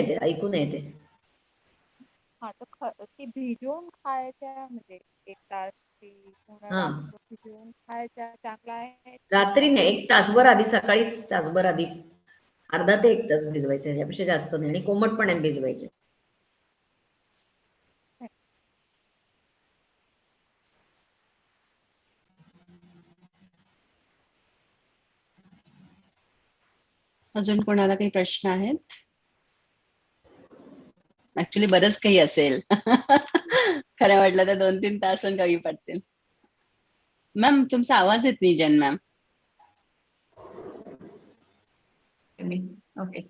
येते. हा, तर ती भिजवून खायच्या, म्हणजे 1 तास ती पूर्ण हा, रात्र भिजवून खायच्या, चांगला आहे? रात्री नाही, 1 तासभर आधी, सकाळीच तासभर आधी, अर्धा ते 1 तास भिजवायचे, यापेक्षा जास्त नाही. आणि कोमट पाण्यात भिजवायचे. अजून कोणाला काही प्रश्न आहेत? ऍक्च्युली बरंच काही असेल. खरं म्हटलं तर 2-3 तास पण कमी पडतील. मॅम तुमचा आवाज येत नाही, जन मॅम. ओके.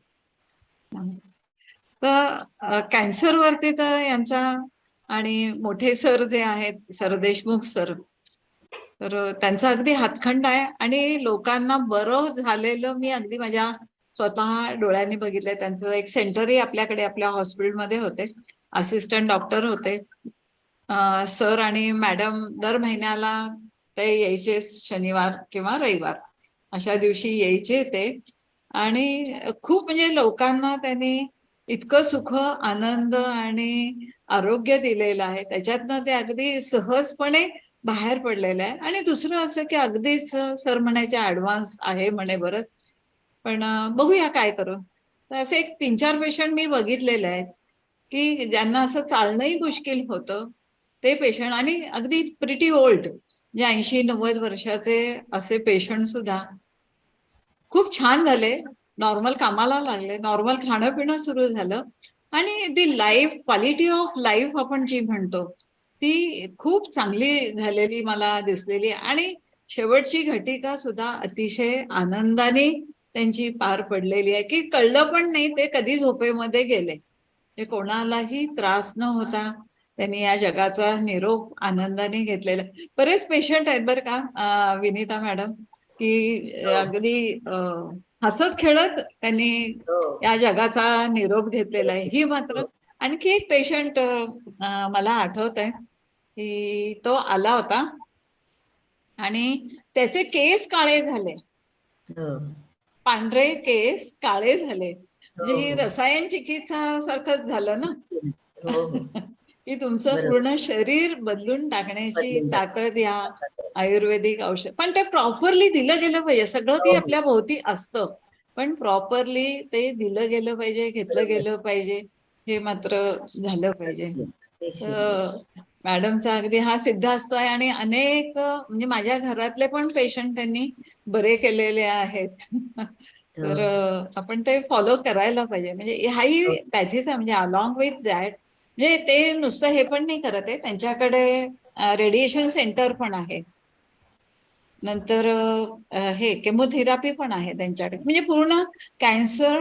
तर कॅन्सर वरती तर यांचा आणि मोठे सर जे आहेत, सर देशमुख सर, तर त्यांचा अगदी हातखंड आहे आणि लोकांना बरं झालेलं मी अगदी माझ्या स्वतः डोळ्यांनी बघितलंय. त्यांचं एक सेंटरही आपल्याकडे आपल्या हॉस्पिटलमध्ये होते, असिस्टंट डॉक्टर होते सर, आणि मॅडम दर महिन्याला ते यायचे, शनिवार किंवा रविवार अशा दिवशी यायचे ते, आणि खूप म्हणजे लोकांना त्यांनी इतकं सुख, आनंद आणि आरोग्य दिलेलं आहे, त्याच्यातनं ते अगदी सहजपणे बाहेर पडलेलं आहे. आणि दुसरं असं की अगदीच सर म्हणायचे ऍडव्हान्स आहे म्हणे बरंच, पण बघूया काय करू. तर असे एक 3-4 पेशंट मी बघितलेले आहेत की ज्यांना असं चालणंही मुश्किल होतं, ते पेशंट, आणि अगदी प्रिटी ओल्ड, म्हणजे 80-90 वर्षाचे असे पेशंट सुद्धा खूप छान झाले, नॉर्मल कामाला लागले, नॉर्मल खाणं पिणं सुरू झालं आणि दी लाईफ, क्वालिटी ऑफ लाईफ आपण जी म्हणतो ती खूप चांगली झालेली मला दिसलेली. आणि शेवटची घटिका सुद्धा अतिशय आनंदाने त्यांची पार पडलेली आहे, की कळलं पण नाही ते कधी झोपेमध्ये गेले. ते कोणालाही त्रास न होता त्यांनी या जगाचा निरोप आनंदाने घेतलेला. बरेच पेशंट आहेत बरं का विनीता मॅडम, की अगदी हसत खेळत त्यांनी या जगाचा निरोप घेतलेला आहे. ही मात्र आणखी एक पेशंट मला आठवत आहे की तो आला होता आणि त्याचे केस काळे झाले, पांढरे केस काळे झाले. म्हणजे ही रसायन चिकित्सा सारखंच झालं ना, की तुमचं पूर्ण शरीर बदलून टाकण्याची ताकद या आयुर्वेदिक औषध. पण ते प्रॉपरली दिलं गेलं पाहिजे. सगळं काही आपल्या भोवती असतं, पण प्रॉपरली ते दिलं गेलं पाहिजे, घेतलं गेलं पाहिजे, हे मात्र झालं पाहिजे. मॅडमचा अगदी हा सिद्धांत आहे आणि अनेक म्हणजे माझ्या घरातले पण पेशंट त्यांनी बरे केलेले आहेत. तर आपण ते फॉलो करायला पाहिजे. म्हणजे हाही पॅथीचा म्हणजे अलॉंग विथ दॅट म्हणजे ते नुसतं हे पण नाही करत आहे, त्यांच्याकडे रेडिएशन सेंटर पण आहे, नंतर हे केमोथेरपी पण आहे त्यांच्याकडे. म्हणजे पूर्ण कॅन्सर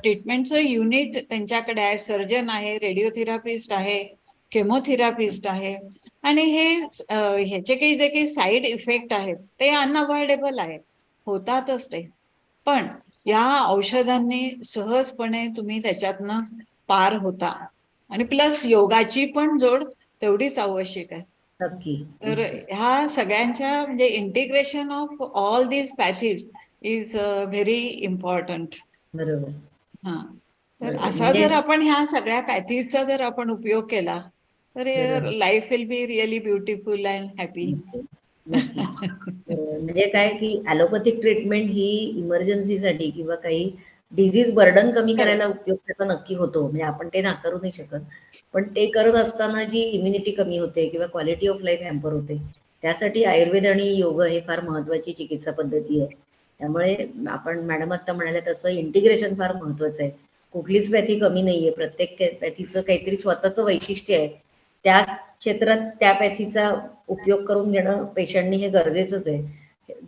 ट्रीटमेंटचं युनिट त्यांच्याकडे आहे. सर्जन आहे, रेडिओथेरापिस्ट आहे, केमोथेरापिस्ट आहे. आणि हे ह्याचे काही जे काही साईड इफेक्ट आहेत ते अनअवॉइडेबल आहेत, होतातच ते. पण या औषधांनी सहजपणे तुम्ही त्याच्यातनं पार होता. आणि प्लस योगाची पण जोड तेवढीच आवश्यक आहे. तर ह्या सगळ्यांच्या म्हणजे integration of all these pathies is very important. बरोबर. हा, तर असा जर आपण ह्या सगळ्या पॅथीजचा जर आपण उपयोग केला तर life will be really beautiful and happy. म्हणजे काय की ॲलोपॅथिक ट्रीटमेंट ही इमर्जन्सीसाठी किंवा काही डिझीज बर्डन कमी करायला उपयोग त्याचा नक्की होतो, म्हणजे आपण ते नाकारू नाही शकत. पण ते करत असताना जी इम्युनिटी कमी होते किंवा क्वालिटी ऑफ लाईफ हॅम्पर होते, त्यासाठी आयुर्वेद आणि योग हे फार महत्वाची चिकित्सा पद्धती आहे. त्यामुळे आपण मॅडम आता म्हणाले तसं इंटिग्रेशन फार महत्वाचं आहे. कुठलीच पॅथी कमी नाहीये, प्रत्येक पॅथीचं काहीतरी स्वतःचं वैशिष्ट्य आहे. त्या क्षेत्रात त्या पॅथीचा उपयोग करून घेणं पेशंटनी हे गरजेचंच आहे.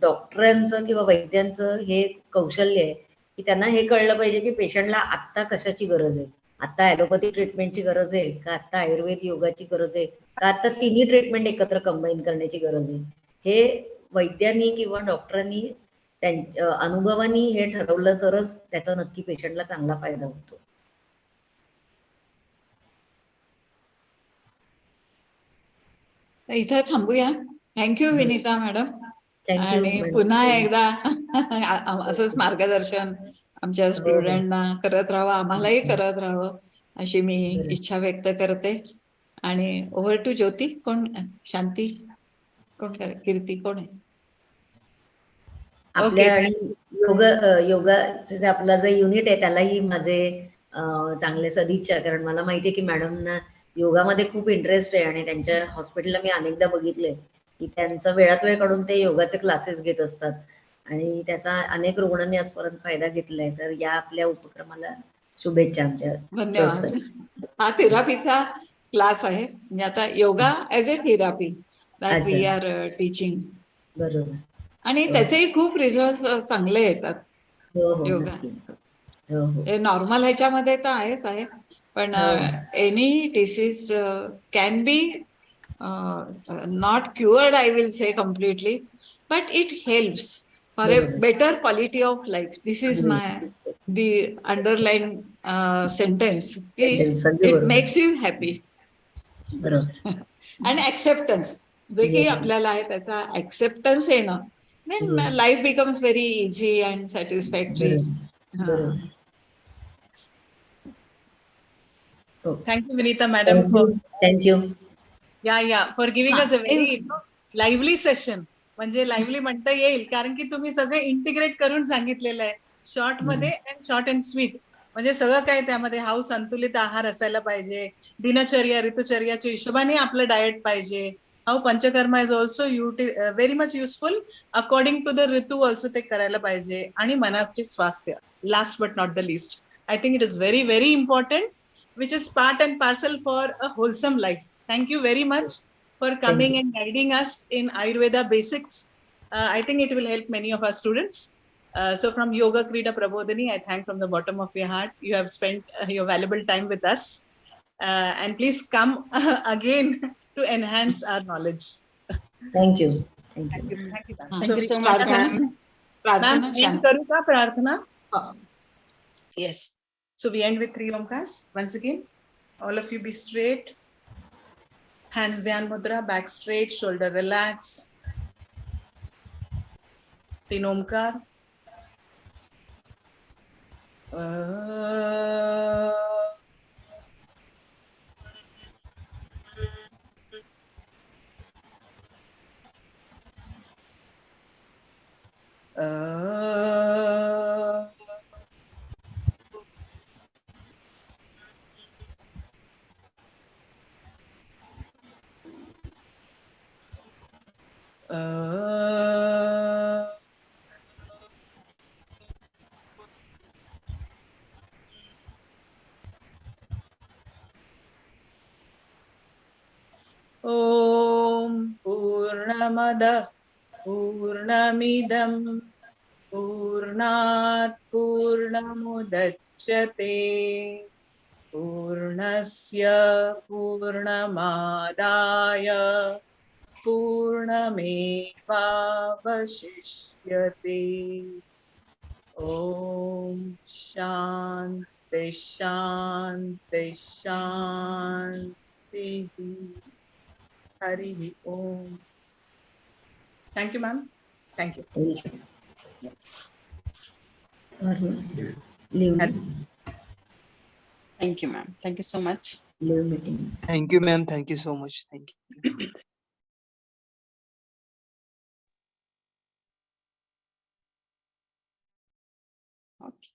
डॉक्टरांचं किंवा वैद्यांचं हे कौशल्य आहे की त्यांना हे कळलं पाहिजे की पेशंटला आत्ता कशाची गरज आहे. आता ॲलोपॅथिक ट्रीटमेंटची गरज आहे का, आता आयुर्वेद योगाची गरज आहे का, आता तिन्ही ट्रीटमेंट एकत्र कंबाईन करण्याची गरज आहे. हे वैद्यांनी किंवा डॉक्टरांनी त्यांच्या अनुभवानी हे ठरवलं तरच त्याचा नक्की पेशंटला चांगला फायदा होतो. इथं थांबूया. Thank you Vinita madam. आणि पुन्हा एकदा असंच मार्गदर्शन आमच्या स्टुडंटना करत राहावं, आम्हालाही करत राहावं अशी मी इच्छा व्यक्त करते. आणि ओव्हर टू ज्योती. कोण? शांती कोण? कीर्ती कोण आहे? आपल्या आणि योगाचं आपलं जे युनिट आहे त्यालाही माझे चांगले सदिच्छा, कारण मला माहिती आहे की मॅडमना योगामध्ये खूप इंटरेस्ट आहे आणि त्यांच्या हॉस्पिटलला मी अनेकदा बघितलंय की त्यांचा वेळात वेळ काढून ते योगाचे क्लासेस घेत असतात आणि त्याचा अनेक रुग्णांनी आजपर्यंत फायदा घेतलाय. तर या आपल्या उपक्रमाला शुभेच्छा आमच्या. धन्यवाद. हा थेरपीचा क्लास आहे, म्हणजे आता yoga as a therapy that we are teaching. बरोबर. आणि त्याचेही खूप रिझल्ट चांगले येतात. योगा नॉर्मल ह्याच्यामध्ये तर आहेच आहे, पण any disease can be not cured, I will say completely, but it helps for a better quality of life. This is my the underline sentence. It makes you happy and acceptance. जे काही आपल्याला आहे त्याचा acceptance येणं, then life becomes very easy and satisfactory. Thank you, Vinita madam. Thank you. For giving us a very lively session. म्हणजे lively म्हणता येईल, कारण की तुम्ही सगळे इंटिग्रेट करून सांगितलेलं आहे शॉर्ट मध्ये अँड शॉर्ट अँड स्वीट. म्हणजे सगळं काय त्यामध्ये हाव संतुलित आहार असायला पाहिजे, दिनचर्या ऋतुचर्याच्या हिशोबाने आपलं डाएट पाहिजे, how Panchakarma is also very much useful according to the Ritu also ते करायला पाहिजे आणि मनाचे स्वास्थ्य. Last but not the least, I think it is very, very important, which is part and parcel for a wholesome life. Thank you very much for coming and guiding us in Ayurveda basics. I think it will help many of our students. So from Yoga Krida Prabodhini, I thank from the bottom of your heart. You have spent your valuable time with us. And please come again to enhance our knowledge. Thank you. Thank you. Thank you So so much, ma'am. प्रार्थना Ma'am, end शांत. करू का प्रार्थना? Yes. So we end with 3 Omkars. Once again, all of you be straight. Hands Dhyan Mudra, back straight, shoulder relax. 3 Omkar. Om Purnamada Purnamidam Purnat Purnamudachyate Purnasya Purnamadaya Purnamevavashishyate. Om Shanti Shanti Shanti. Hari Om. Thank you, ma'am. Thank you. Thank you, ma'am. Thank you so much. Thank you, ma'am. Thank you so much. Thank you. Okay.